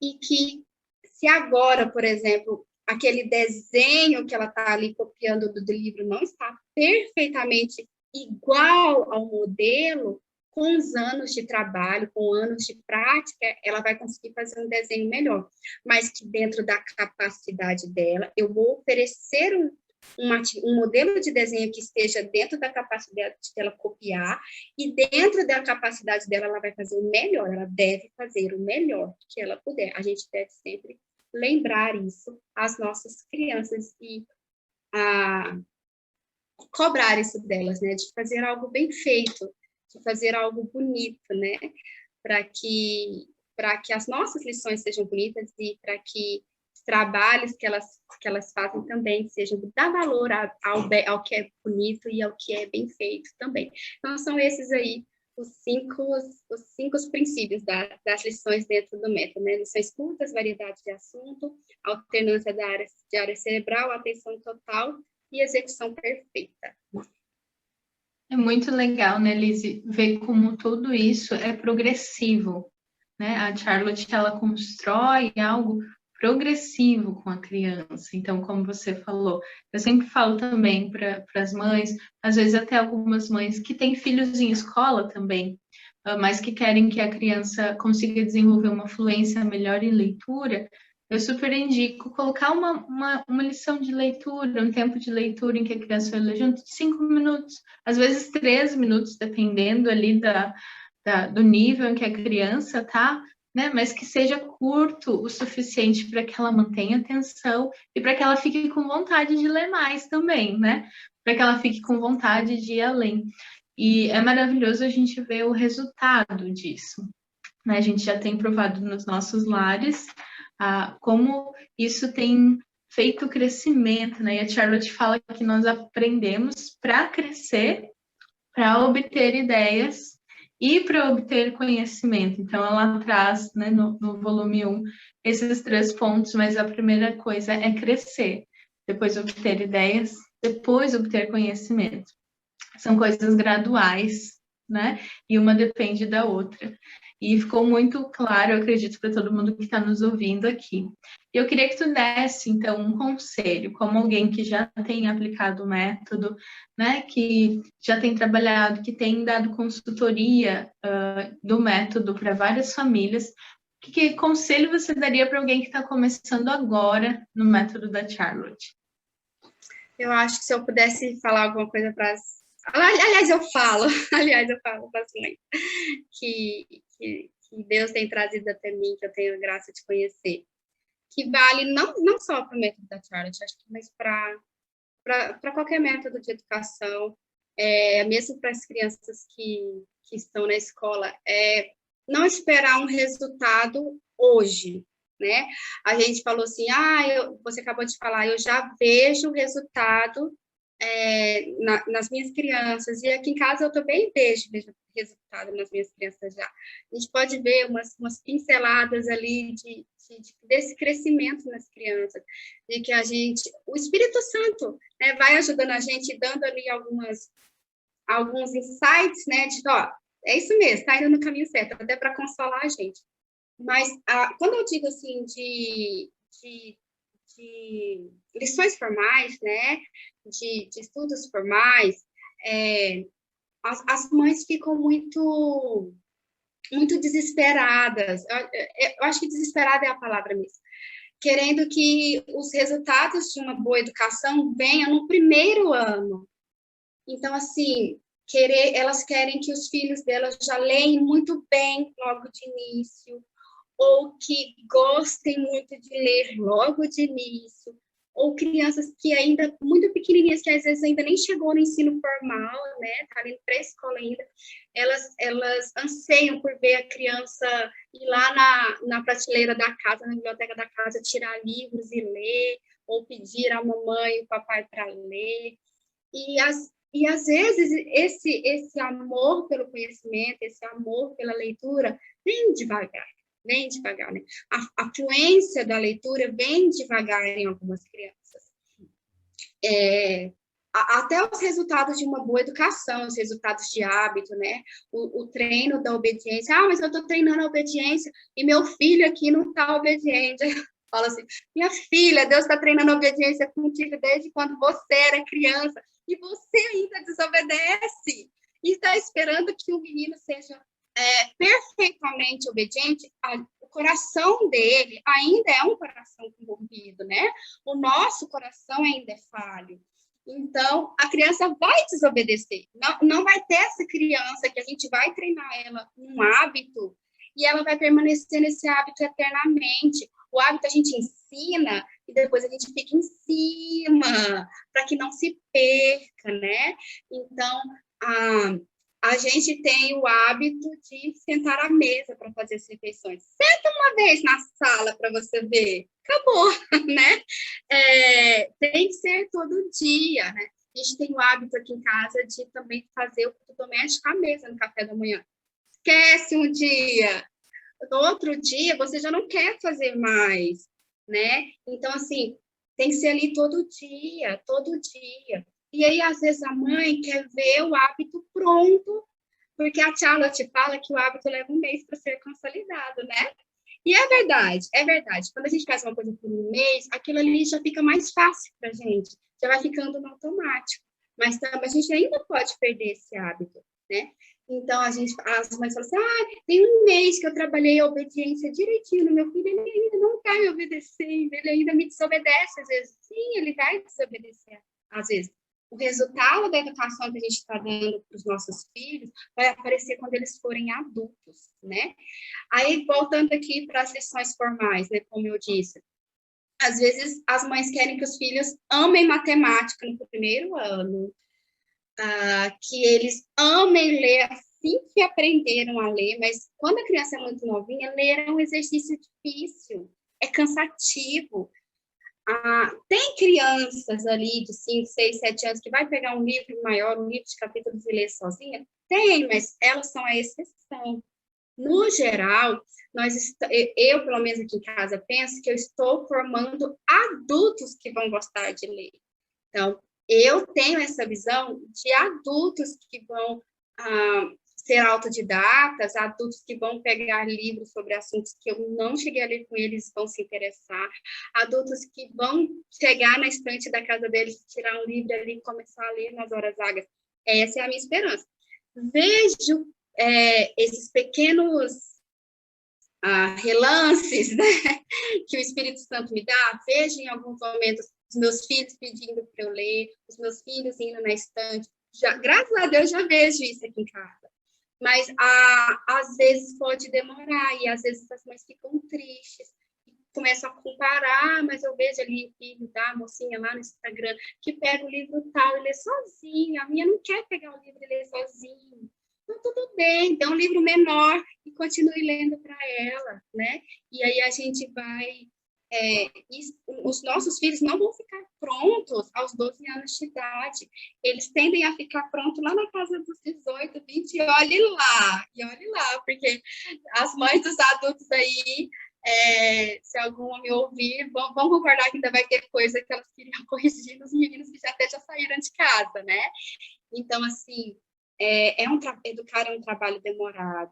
e que se agora, por exemplo, aquele desenho que ela está ali copiando do livro não está perfeitamente igual ao modelo, com os anos de trabalho, com anos de prática, ela vai conseguir fazer um desenho melhor, mas que dentro da capacidade dela, eu vou oferecer um modelo de desenho que esteja dentro da capacidade dela copiar, e dentro da capacidade dela, ela vai fazer o melhor, ela deve fazer o melhor que ela puder. A gente deve sempre lembrar isso às nossas crianças e cobrar isso delas, né? De fazer algo bem feito, de fazer algo bonito, né? Para que as nossas lições sejam bonitas e para que trabalhos que elas fazem também sejam dar valor ao que é bonito e ao que é bem feito também. Então, são esses aí os cinco princípios das lições dentro do método, né? Lições curtas, variedade de assunto, alternância de área cerebral, atenção total e execução perfeita. É muito legal, né, Lizzy, ver como tudo isso é progressivo, né? A Charlotte, ela constrói algo progressivo com a criança. Então, como você falou, eu sempre falo também para as mães, às vezes até algumas mães que têm filhos em escola também, mas que querem que a criança consiga desenvolver uma fluência melhor em leitura, eu super indico colocar uma lição de leitura, um tempo de leitura em que a criança vai ler junto, 5 minutos, às vezes 3 minutos, dependendo ali do nível em que a criança está, né? Mas que seja curto o suficiente para que ela mantenha atenção e para que ela fique com vontade de ler mais também, né? Para que ela fique com vontade de ir além. E é maravilhoso a gente ver o resultado disso, né? A gente já tem provado nos nossos lares como isso tem feito crescimento, né? E a Charlotte fala que nós aprendemos para crescer, para obter ideias e para obter conhecimento. Então, ela traz, né, no volume 1, esses 3 pontos, mas a primeira coisa é crescer, depois obter ideias, depois obter conhecimento. São coisas graduais, né? E uma depende da outra. E ficou muito claro, eu acredito, para todo mundo que está nos ouvindo aqui. E eu queria que tu desse, então, um conselho, como alguém que já tem aplicado o método, né, que já tem trabalhado, que tem dado consultoria do método para várias famílias. Que conselho você daria para alguém que está começando agora no método da Charlotte? Eu acho que se eu pudesse falar alguma coisa para aliás, eu falo para as mães que Deus tem trazido até mim, que eu tenho a graça de conhecer, que vale não só para o método da Charlotte, acho que mas para qualquer método de educação, mesmo para as crianças que estão na escola, não esperar um resultado hoje, né? A gente falou assim, você acabou de falar, eu já vejo o resultado nas minhas crianças, e aqui em casa eu também vejo resultado nas minhas crianças já. A gente pode ver umas pinceladas ali desse crescimento nas crianças, de que o Espírito Santo, né, vai ajudando a gente, dando ali alguns insights, né, de, é isso mesmo, está indo no caminho certo, até para consolar a gente. Mas quando eu digo assim de lições formais, né, de estudos formais, as mães ficam muito desesperadas. Eu acho que desesperada é a palavra mesmo. Querendo que os resultados de uma boa educação venham no primeiro ano. Então, assim, elas querem que os filhos delas já leem muito bem logo de início, ou que gostem muito de ler logo de início, ou crianças que ainda, muito pequenininhas, que às vezes ainda nem chegou no ensino formal, né, tá ali pré-escola ainda, elas anseiam por ver a criança ir lá na prateleira da casa, na biblioteca da casa, tirar livros e ler, ou pedir à mamãe e o papai para ler. E às vezes esse amor pelo conhecimento, esse amor pela leitura, vem devagar, né? A fluência da leitura vem devagar em algumas crianças. Até os resultados de uma boa educação, os resultados de hábito, né? O treino da obediência. Mas eu estou treinando a obediência e meu filho aqui não está obediente. Fala assim, minha filha, Deus está treinando a obediência contigo desde quando você era criança e você ainda desobedece e está esperando que o menino seja perfeitamente obediente. O coração dele ainda é um coração corrompido, né? O nosso coração ainda é falho. Então, a criança vai desobedecer. Não vai ter essa criança que a gente vai treinar ela um hábito e ela vai permanecer nesse hábito eternamente. O hábito a gente ensina e depois a gente fica em cima para que não se perca, né? Então, a gente tem o hábito de sentar à mesa para fazer as refeições. Senta uma vez na sala para você ver. Acabou, né? Tem que ser todo dia, né? A gente tem o hábito aqui em casa de também fazer o culto doméstico à mesa no café da manhã. Esquece um dia. No outro dia, você já não quer fazer mais, né? Então, assim, tem que ser ali todo dia, todo dia. E aí, às vezes, a mãe quer ver o hábito pronto, porque a Charlotte fala que o hábito leva um mês para ser consolidado, né? E é verdade, é verdade. Quando a gente faz uma coisa por um mês, aquilo ali já fica mais fácil para a gente, já vai ficando no automático. mas também a gente ainda pode perder esse hábito, né? Então, as mães falam assim, tem um mês que eu trabalhei a obediência direitinho no meu filho, ele ainda não está me obedecendo, ele ainda me desobedece às vezes. Sim, ele vai desobedecer às vezes. O resultado da educação que a gente está dando para os nossos filhos vai aparecer quando eles forem adultos, né? Aí, voltando aqui para as lições formais, né, como eu disse, às vezes as mães querem que os filhos amem matemática no primeiro ano, que eles amem ler assim que aprenderam a ler, mas quando a criança é muito novinha, ler é um exercício difícil, é cansativo. Tem crianças ali de 5, 6, 7 anos que vai pegar um livro maior, um livro de capítulos e ler sozinha? Tem, mas elas são a exceção. No geral, eu, pelo menos aqui em casa, penso que eu estou formando adultos que vão gostar de ler. Então, eu tenho essa visão de adultos que vão ser autodidatas, adultos que vão pegar livros sobre assuntos que eu não cheguei a ler com eles, vão se interessar, adultos que vão chegar na estante da casa deles, tirar um livro ali e começar a ler nas horas vagas. Essa é a minha esperança. Vejo esses pequenos relances, né, que o Espírito Santo me dá, vejo em alguns momentos os meus filhos pedindo para eu ler, os meus filhos indo na estante. Graças a Deus, já vejo isso aqui em casa. Mas, às vezes, pode demorar, e às vezes as mães ficam tristes, começam a comparar, mas eu vejo ali o filho da mocinha lá no Instagram, que pega o livro tal e lê sozinho, a minha não quer pegar o livro e ler sozinho. Então, tudo bem, dá um livro menor e continue lendo para ela, né? E aí a gente vai... os nossos filhos não vão ficar prontos aos 12 anos de idade. Eles tendem a ficar prontos lá na casa dos 18, 20, e olhe lá, porque as mães dos adultos aí, se alguma me ouvir, vão concordar que ainda vai ter coisa que elas queriam corrigir nos meninos que até já saíram de casa, né? Então, assim, educar é um trabalho demorado,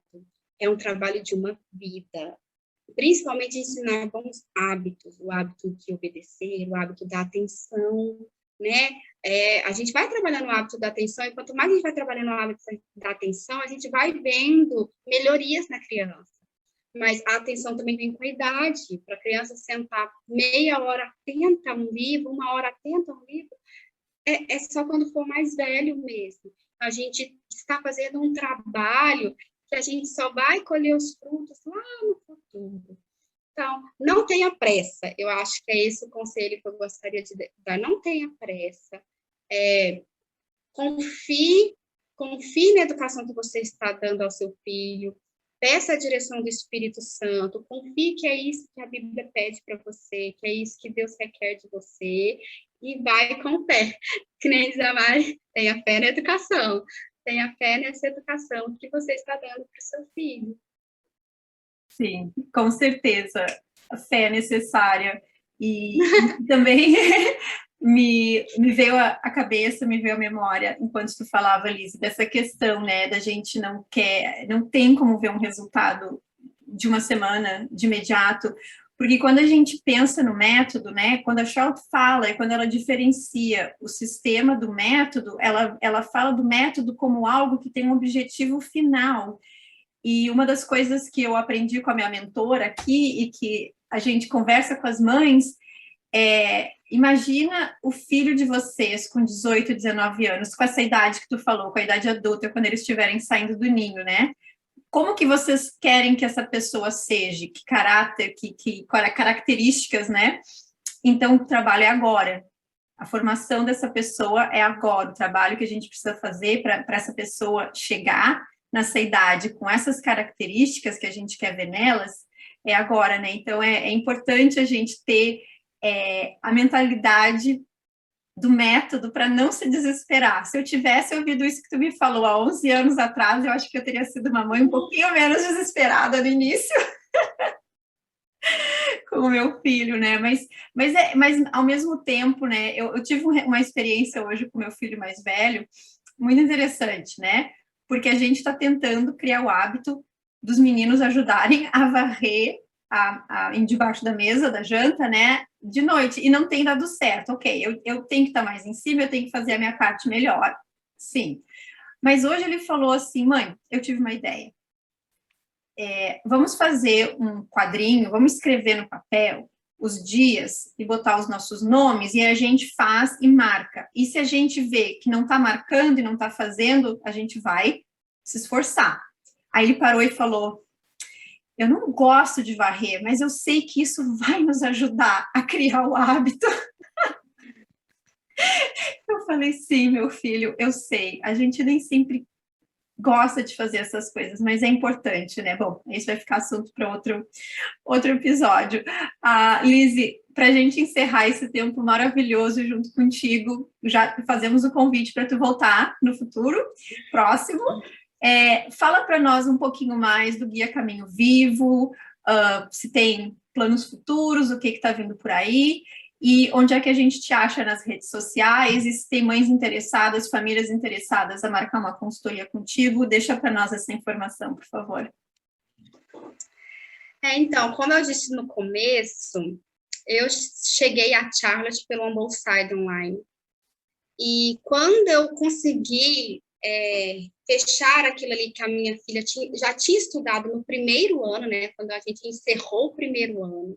é um trabalho de uma vida, principalmente ensinar bons hábitos, o hábito de obedecer, o hábito da atenção, né? A gente vai trabalhando o hábito da atenção, e quanto mais a gente vai trabalhando o hábito da atenção, a gente vai vendo melhorias na criança. Mas a atenção também vem com a idade. Para a criança sentar meia hora atenta a um livro, 1 hora atenta a um livro, é só quando for mais velho mesmo. A gente está fazendo um trabalho que a gente só vai colher os frutos lá no futuro. Então, não tenha pressa. Eu acho que é esse o conselho que eu gostaria de dar. Não tenha pressa. Confie na educação que você está dando ao seu filho. Peça a direção do Espírito Santo. Confie que é isso que a Bíblia pede para você, que é isso que Deus requer de você. E vai com fé. Que nem diz a Mari, tenha fé na educação. Tenha fé nessa educação que você está dando para o seu filho. Sim, com certeza. A fé é necessária. E também me veio à cabeça, me veio à memória, enquanto tu falava, Liz, dessa questão, né, da gente não tem como ver um resultado de uma semana, de imediato, porque quando a gente pensa no método, né, quando a Charlotte fala e quando ela diferencia o sistema do método, ela fala do método como algo que tem um objetivo final. E uma das coisas que eu aprendi com a minha mentora aqui e que a gente conversa com as mães imagina o filho de vocês com 18, 19 anos, com essa idade que tu falou, com a idade adulta, quando eles estiverem saindo do ninho, né? Como que vocês querem que essa pessoa seja? Que caráter, que características, né? Então, o trabalho é agora. A formação dessa pessoa é agora. O trabalho que a gente precisa fazer para essa pessoa chegar nessa idade com essas características que a gente quer ver nelas é agora, né? Então, é importante a gente ter a mentalidade do método para não se desesperar. Se eu tivesse ouvido isso que tu me falou há 11 anos atrás, eu acho que eu teria sido uma mãe um pouquinho menos desesperada no início com o meu filho, né? Mas ao mesmo tempo, né? Eu tive uma experiência hoje com o meu filho mais velho, muito interessante, né? Porque a gente está tentando criar o hábito dos meninos ajudarem a varrer debaixo da mesa da janta, né? de noite, e não tem dado certo. Ok, eu tenho que estar mais em cima, eu tenho que fazer a minha parte melhor. Sim. Mas hoje ele falou assim, mãe, eu tive uma ideia. Vamos fazer um quadrinho, vamos escrever no papel os dias e botar os nossos nomes, e a gente faz e marca. E se a gente vê que não está marcando e não está fazendo, a gente vai se esforçar. Aí ele parou e falou, eu não gosto de varrer, mas eu sei que isso vai nos ajudar a criar o hábito. Eu falei, sim, meu filho, eu sei. A gente nem sempre gosta de fazer essas coisas, mas é importante, né? Bom, isso vai ficar assunto para outro episódio. Lizzy, para a gente encerrar esse tempo maravilhoso junto contigo, já fazemos o convite para tu voltar no futuro próximo. Fala para nós um pouquinho mais do Guia Caminho Vivo, se tem planos futuros, o que está vindo por aí, e onde é que a gente te acha nas redes sociais, e se tem mães interessadas, famílias interessadas a marcar uma consultoria contigo, deixa para nós essa informação, por favor. Então, como eu disse no começo, eu cheguei a Charlotte pelo Ambleside Online. E quando eu consegui fechar aquilo ali que a minha filha já tinha estudado no primeiro ano, né? Quando a gente encerrou o primeiro ano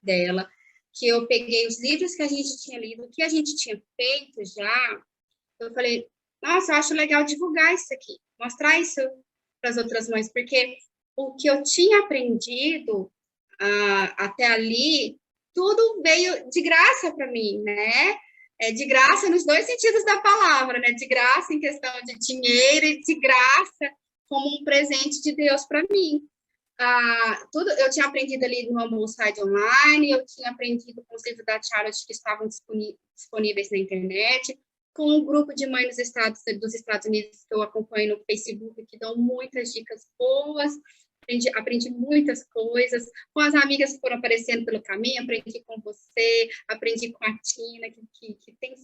dela, que eu peguei os livros que a gente tinha lido, o que a gente tinha feito já, eu falei, nossa, eu acho legal divulgar isso aqui, mostrar isso para as outras mães, porque o que eu tinha aprendido até ali, tudo veio de graça para mim, né? De graça nos dois sentidos da palavra, né? De graça em questão de dinheiro e de graça como um presente de Deus para mim. Tudo eu tinha aprendido ali no Ambleside Online, eu tinha aprendido com os livros da Charlotte que estavam disponíveis na internet, com um grupo de mães dos Estados Unidos que eu acompanho no Facebook, que dão muitas dicas boas. Aprendi muitas coisas, com as amigas que foram aparecendo pelo caminho, aprendi com você, aprendi com a Tina, que tem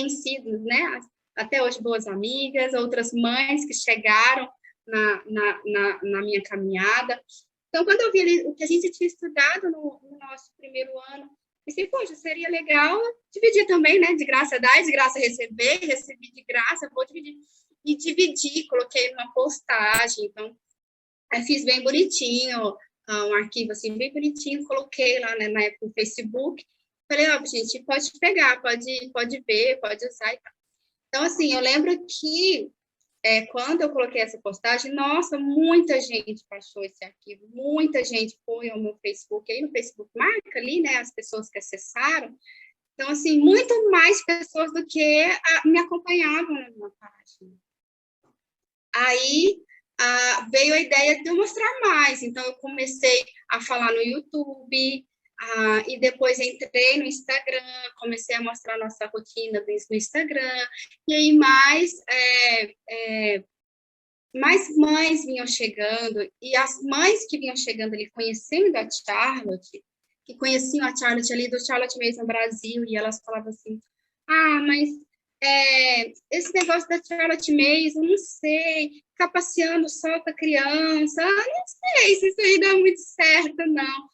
sido né, até hoje boas amigas, outras mães que chegaram na minha caminhada. Então, quando eu vi ali o que a gente tinha estudado no nosso primeiro ano, pensei, poxa, seria legal dividir também, né, de graça dar, de graça receber, recebi de graça, vou dividir. E dividi, coloquei numa postagem, então, aí fiz bem bonitinho, um arquivo assim, bem bonitinho, coloquei lá, né, na época no Facebook, falei, gente, pode pegar, pode ver, pode usar e tal. Então, assim, eu lembro que quando eu coloquei essa postagem, nossa, muita gente baixou esse arquivo, muita gente foi ao meu Facebook, aí no Facebook marca ali, né, as pessoas que acessaram, então, assim, muito mais pessoas do que me acompanhavam na minha página. Aí, veio a ideia de eu mostrar mais, então eu comecei a falar no YouTube, e depois entrei no Instagram, comecei a mostrar nossa rotina no Instagram, e aí mais mães vinham chegando, e as mães que vinham chegando ali, conhecendo a Charlotte, que conheciam a Charlotte ali do Charlotte Mason Brasil, e elas falavam assim, mas esse negócio da Charlotte Mason, não sei, ficar passeando só com a criança, não sei se isso aí dá muito certo, não.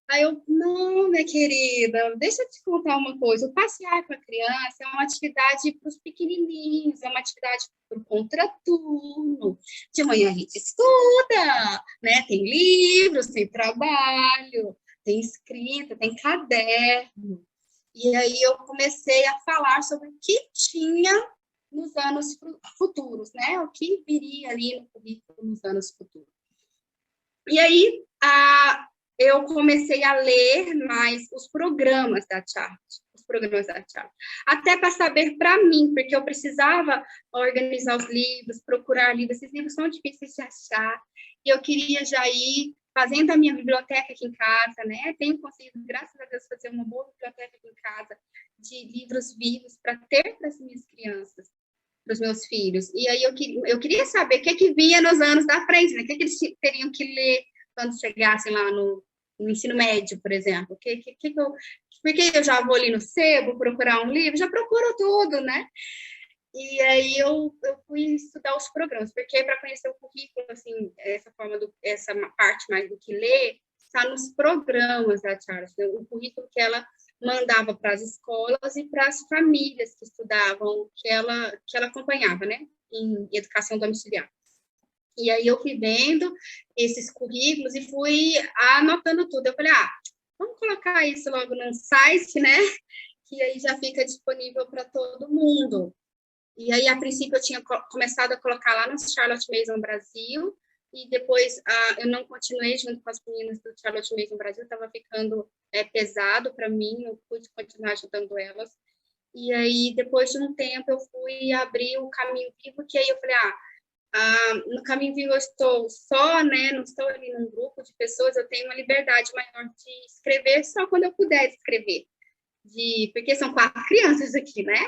Aí eu, não, minha querida, deixa eu te contar uma coisa, o passear com a criança é uma atividade para os pequenininhos, é uma atividade para o contraturno, de manhã a gente estuda, né? Tem livros, tem trabalho, tem escrita, tem caderno. E aí eu comecei a falar sobre o que tinha nos anos futuros, né? O que viria ali no currículo nos anos futuros. E aí eu comecei a ler mais os programas da Charlotte, até para saber para mim, porque eu precisava organizar os livros, procurar livros, esses livros são difíceis de achar, e eu queria já ir fazendo a minha biblioteca aqui em casa, né? Tenho conseguido, graças a Deus, fazer uma boa biblioteca aqui em casa de livros vivos para ter para as minhas crianças, para os meus filhos. E aí eu queria saber o que vinha nos anos da frente, né? O que eles teriam que ler quando chegassem lá no ensino médio, por exemplo. Porque eu já vou ali no sebo procurar um livro, já procuro tudo, né? E aí eu fui estudar os programas, porque para conhecer o currículo, assim, essa parte mais do que ler, está nos programas da Charlotte, né? O currículo que ela mandava para as escolas e para as famílias que estudavam, que ela acompanhava, né, em educação domiciliar. E aí eu fui vendo esses currículos e fui anotando tudo. Eu falei, vamos colocar isso logo no site, né, que aí já fica disponível para todo mundo. E aí, a princípio, eu tinha começado a colocar lá no Charlotte Mason Brasil, e depois eu não continuei junto com as meninas do Charlotte Mason Brasil, estava ficando pesado para mim, eu pude continuar ajudando elas. E aí, depois de um tempo, eu fui abrir o Caminho Vivo, que aí eu falei, no Caminho Vivo eu estou só, né, não estou ali num grupo de pessoas, eu tenho uma liberdade maior de escrever só quando eu puder escrever. Porque são 4 crianças aqui, né?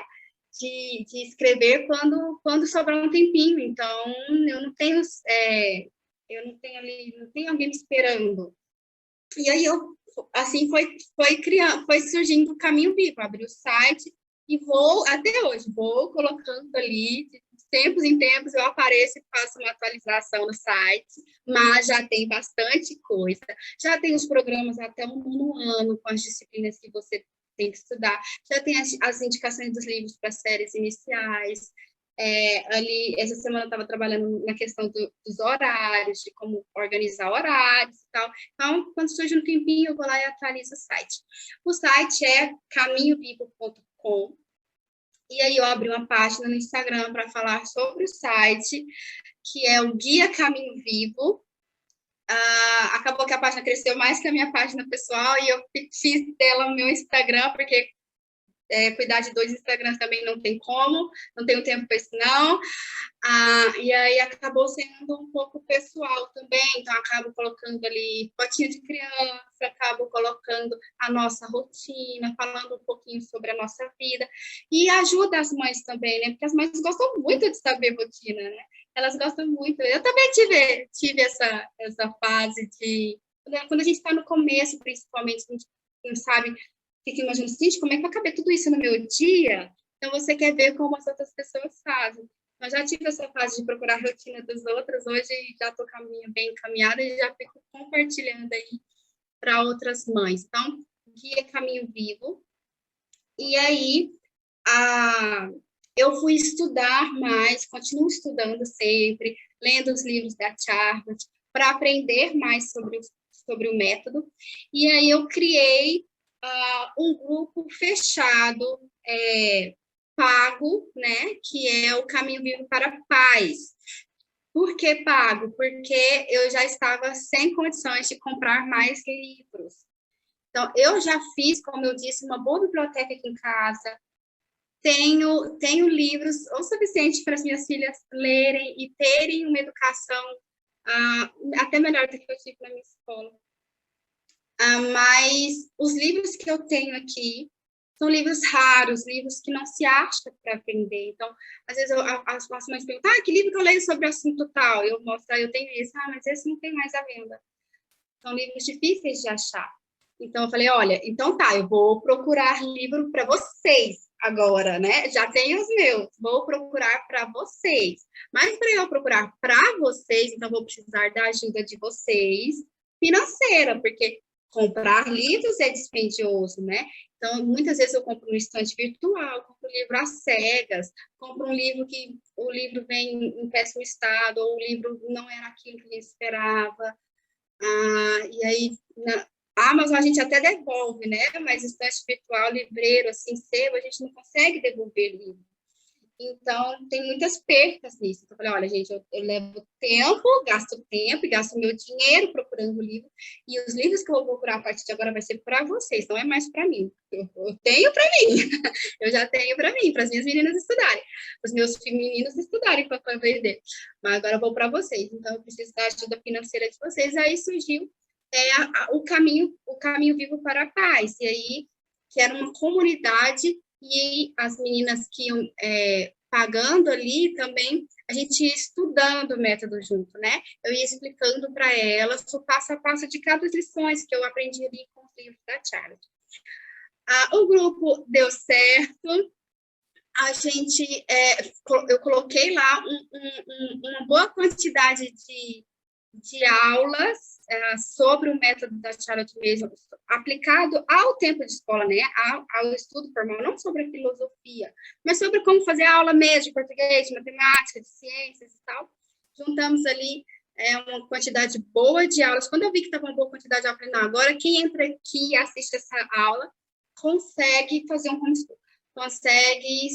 De escrever quando sobrar um tempinho. Então, eu não tenho ali, não tenho alguém me esperando. E aí, assim, foi surgindo o Caminho Vivo, abri o site e até hoje, vou colocando ali, de tempos em tempos eu apareço e faço uma atualização no site, mas já tem bastante coisa. Já tem os programas até o 9º ano, com as disciplinas que você tem que estudar, já tem as indicações dos livros para séries iniciais, ali, essa semana eu estava trabalhando na questão dos horários, de como organizar horários e tal, então, quando surge um tempinho, eu vou lá e atualizo o site. O site é caminhovivo.com, e aí eu abri uma página no Instagram para falar sobre o site, que é o Guia Caminho Vivo. Acabou que a página cresceu mais que a minha página pessoal e eu fiz dela o meu Instagram, porque cuidar de 2 Instagrams também não tem como, não tenho tempo para isso não. E aí acabou sendo um pouco pessoal também, então acabo colocando ali fotinha de criança, acabo colocando a nossa rotina, falando um pouquinho sobre a nossa vida, e ajuda as mães também, né? Porque as mães gostam muito de saber rotina, né? Elas gostam muito. Eu também tive essa fase de... Quando a gente está no começo, principalmente, a gente não sabe, fica imaginando, gente, como é que vai caber tudo isso no meu dia? Então, você quer ver como as outras pessoas fazem. Eu já tive essa fase de procurar a rotina dos outros, hoje já estou bem encaminhada e já fico compartilhando aí para outras mães. Então, Guia Caminho Vivo. E aí, eu fui estudar mais, continuo estudando sempre, lendo os livros da Charlotte, para aprender mais sobre o método. E aí eu criei um grupo fechado, pago, né, que é o Caminho Vivo para Pais. Por que pago? Porque eu já estava sem condições de comprar mais livros. Então, eu já fiz, como eu disse, uma boa biblioteca aqui em casa, tenho livros o suficiente para as minhas filhas lerem e terem uma educação até melhor do que eu tive na minha escola. Mas os livros que eu tenho aqui são livros raros, livros que não se acham para aprender. Então, às vezes as mães perguntam, que livro que eu leio sobre o assunto tal? Eu mostro, eu tenho esse, mas esse não tem mais à venda. São livros difíceis de achar. Então, eu falei, olha, então tá, eu vou procurar livro para vocês agora, né? Já tenho os meus, vou procurar para vocês. Mas para eu procurar para vocês, então vou precisar da ajuda de vocês financeira, porque comprar livros é dispendioso, né? Então, muitas vezes eu compro no estante virtual, compro um livro às cegas, compro um livro que o livro vem em péssimo estado, ou o livro não era aquilo que a gente esperava. E aí, na Amazon a gente até devolve, né? Mas estante virtual, livreiro, assim, sebo, a gente não consegue devolver livro. Então, tem muitas percas nisso. Então, eu falei, olha, gente, eu levo tempo, gasto tempo e gasto meu dinheiro procurando o livro. E os livros que eu vou procurar a partir de agora vai ser para vocês, não é mais para mim. Eu tenho para mim. Eu já tenho para mim, para as minhas meninas estudarem. Para os meus meninos estudarem para aprender. Mas agora eu vou para vocês. Então, eu preciso da ajuda financeira de vocês. Aí surgiu o caminho Vivo para a Paz. E aí, que era uma comunidade, e as meninas que iam pagando ali também, a gente ia estudando o método junto, né? Eu ia explicando para elas o passo a passo de cada lições que eu aprendi ali com os livros da Charlotte. O grupo deu certo, eu coloquei lá uma boa quantidade de aulas sobre o método da Charlotte Mason aplicado ao tempo de escola, né, ao estudo formal, não sobre a filosofia, mas sobre como fazer aula mesmo de português, de matemática, de ciências e tal. Juntamos ali uma quantidade boa de aulas. Quando eu vi que estava uma boa quantidade de aulas, eu falei, não, agora quem entra aqui e assiste essa aula consegue fazer um homeschool, consegue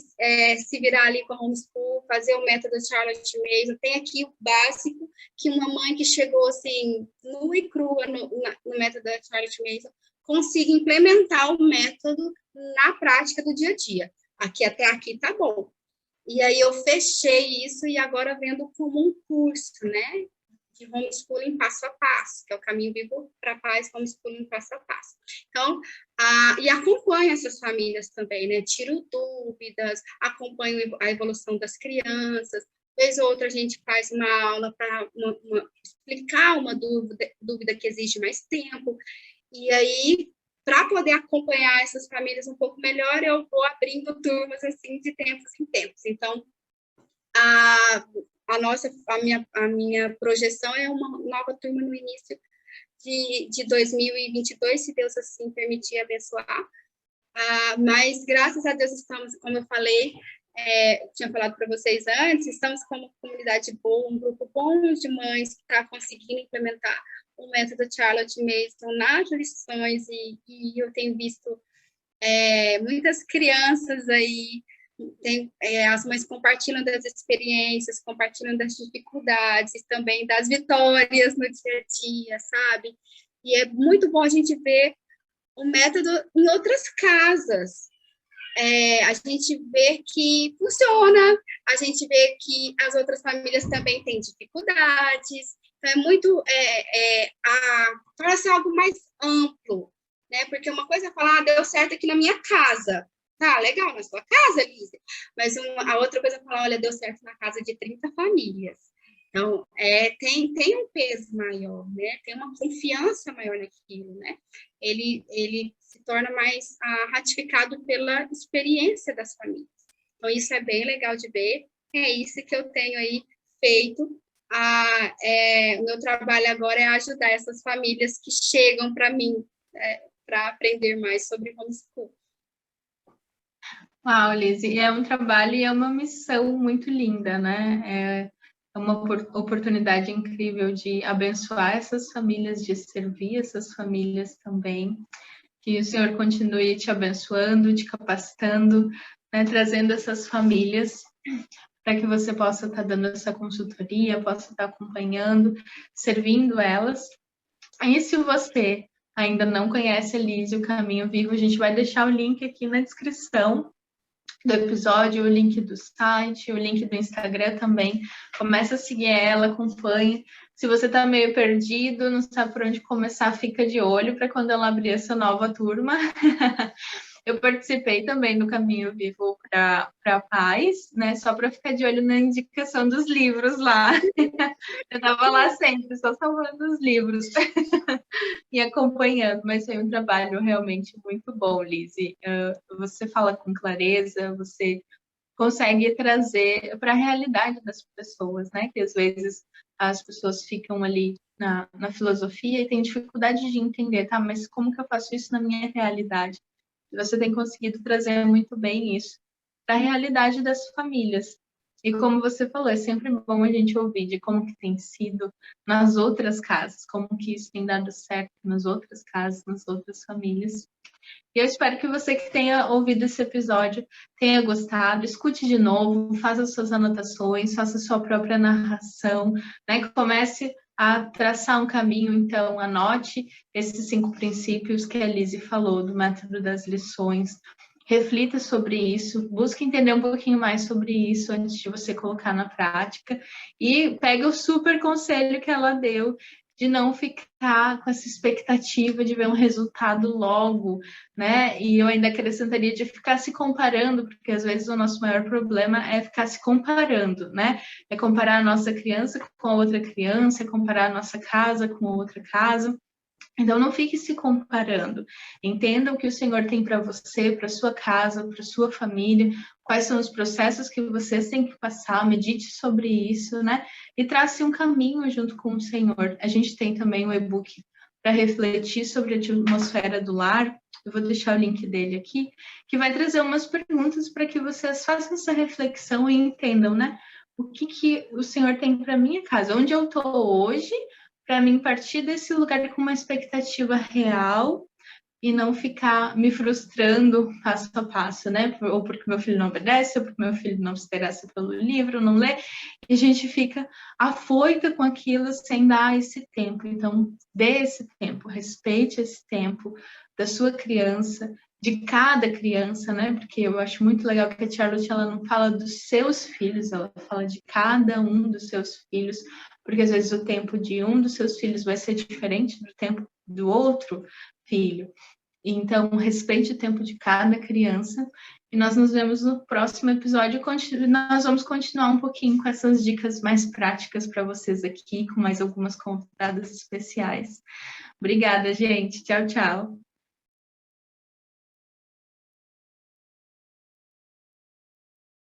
se virar ali com a homeschool, fazer o método Charlotte Mason. Tem aqui o básico que uma mãe que chegou assim, nua e crua no método da Charlotte Mason consiga implementar o método na prática do dia a dia. Até aqui tá bom. E aí eu fechei isso e agora vendo como um curso, né, de homeschooling passo a passo, que é o Caminho Vivo para a Paz, homeschooling passo a passo. Então, e acompanho essas famílias também, né, tiro dúvidas, acompanho a evolução das crianças. Vez ou outra a gente faz uma aula para explicar uma dúvida que exige mais tempo, e aí, para poder acompanhar essas famílias um pouco melhor, eu vou abrindo turmas assim de tempos em tempos. Então, a minha projeção é uma nova turma no início de 2022, se Deus assim permitir abençoar. Mas, graças a Deus, estamos, como eu falei, tinha falado para vocês antes, estamos com uma comunidade boa, um grupo bom de mães que está conseguindo implementar o método Charlotte Mason nas lições, e eu tenho visto muitas crianças aí, as mães compartilham das experiências, compartilham das dificuldades, também das vitórias no dia a dia, sabe? E é muito bom a gente ver o método em outras casas. A gente vê que funciona, a gente vê que as outras famílias também têm dificuldades, então é muito torna-se algo mais amplo, né? Porque uma coisa é falar, deu certo aqui na minha casa, tá, legal, na sua casa, Lise, mas a outra coisa é falar, olha, deu certo na casa de 30 famílias. Então, tem um peso maior, né? Tem uma confiança maior naquilo, né? Ele se torna mais ratificado pela experiência das famílias. Então, isso é bem legal de ver. É isso que eu tenho aí feito. O meu trabalho agora é ajudar essas famílias que chegam para mim para aprender mais sobre homeschool. Uau, Lise, é um trabalho e é uma missão muito linda, né? É uma oportunidade incrível de abençoar essas famílias, de servir essas famílias também. Que o Senhor continue te abençoando, te capacitando, né? Trazendo essas famílias para que você possa estar dando essa consultoria, possa estar acompanhando, servindo elas. E se você ainda não conhece a Lise, o Caminho Vivo, a gente vai deixar o link aqui na descrição do episódio, o link do site, o link do Instagram também. Começa a seguir ela, acompanhe. Se você está meio perdido, não sabe por onde começar, fica de olho para quando ela abrir essa nova turma. Eu participei também do Caminho Vivo para a Paz, né? Só para ficar de olho na indicação dos livros lá. Eu estava lá sempre, só salvando os livros e acompanhando, mas foi um trabalho realmente muito bom, Lise. Você fala com clareza, você consegue trazer para a realidade das pessoas, né? Que às vezes as pessoas ficam ali na filosofia e têm dificuldade de entender, tá? Mas como que eu faço isso na minha realidade? Você tem conseguido trazer muito bem isso para a realidade das famílias. E como você falou, é sempre bom a gente ouvir de como que tem sido nas outras casas, como que isso tem dado certo nas outras casas, nas outras famílias. E eu espero que você que tenha ouvido esse episódio tenha gostado, escute de novo, faça suas anotações, faça sua própria narração, né? Comece a traçar um caminho, então anote esses 5 princípios que a Lise falou do método das lições, reflita sobre isso, busque entender um pouquinho mais sobre isso antes de você colocar na prática e pega o super conselho que ela deu de não ficar com essa expectativa de ver um resultado logo, né? E eu ainda acrescentaria de ficar se comparando, porque às vezes o nosso maior problema é ficar se comparando, né? É comparar a nossa criança com a outra criança, é comparar a nossa casa com a outra casa. Então, não fique se comparando. Entenda o que o Senhor tem para você, para sua casa, para sua família, quais são os processos que vocês têm que passar, medite sobre isso, né? E trace um caminho junto com o Senhor. A gente tem também um e-book para refletir sobre a atmosfera do lar. Eu vou deixar o link dele aqui, que vai trazer umas perguntas para que vocês façam essa reflexão e entendam, né? O que o Senhor tem para minha casa, onde eu estou hoje, para mim partir desse lugar com uma expectativa real e não ficar me frustrando passo a passo, né? Ou porque meu filho não obedece, ou porque meu filho não se interessa pelo livro, não lê, e a gente fica afoita com aquilo sem dar esse tempo. Então, dê esse tempo, respeite esse tempo da sua criança, de cada criança, né? Porque eu acho muito legal que a Charlotte, ela não fala dos seus filhos, ela fala de cada um dos seus filhos, porque às vezes o tempo de um dos seus filhos vai ser diferente do tempo do outro filho. Então, respeite o tempo de cada criança. E nós nos vemos no próximo episódio. Nós vamos continuar um pouquinho com essas dicas mais práticas para vocês aqui, com mais algumas convidadas especiais. Obrigada, gente. Tchau, tchau.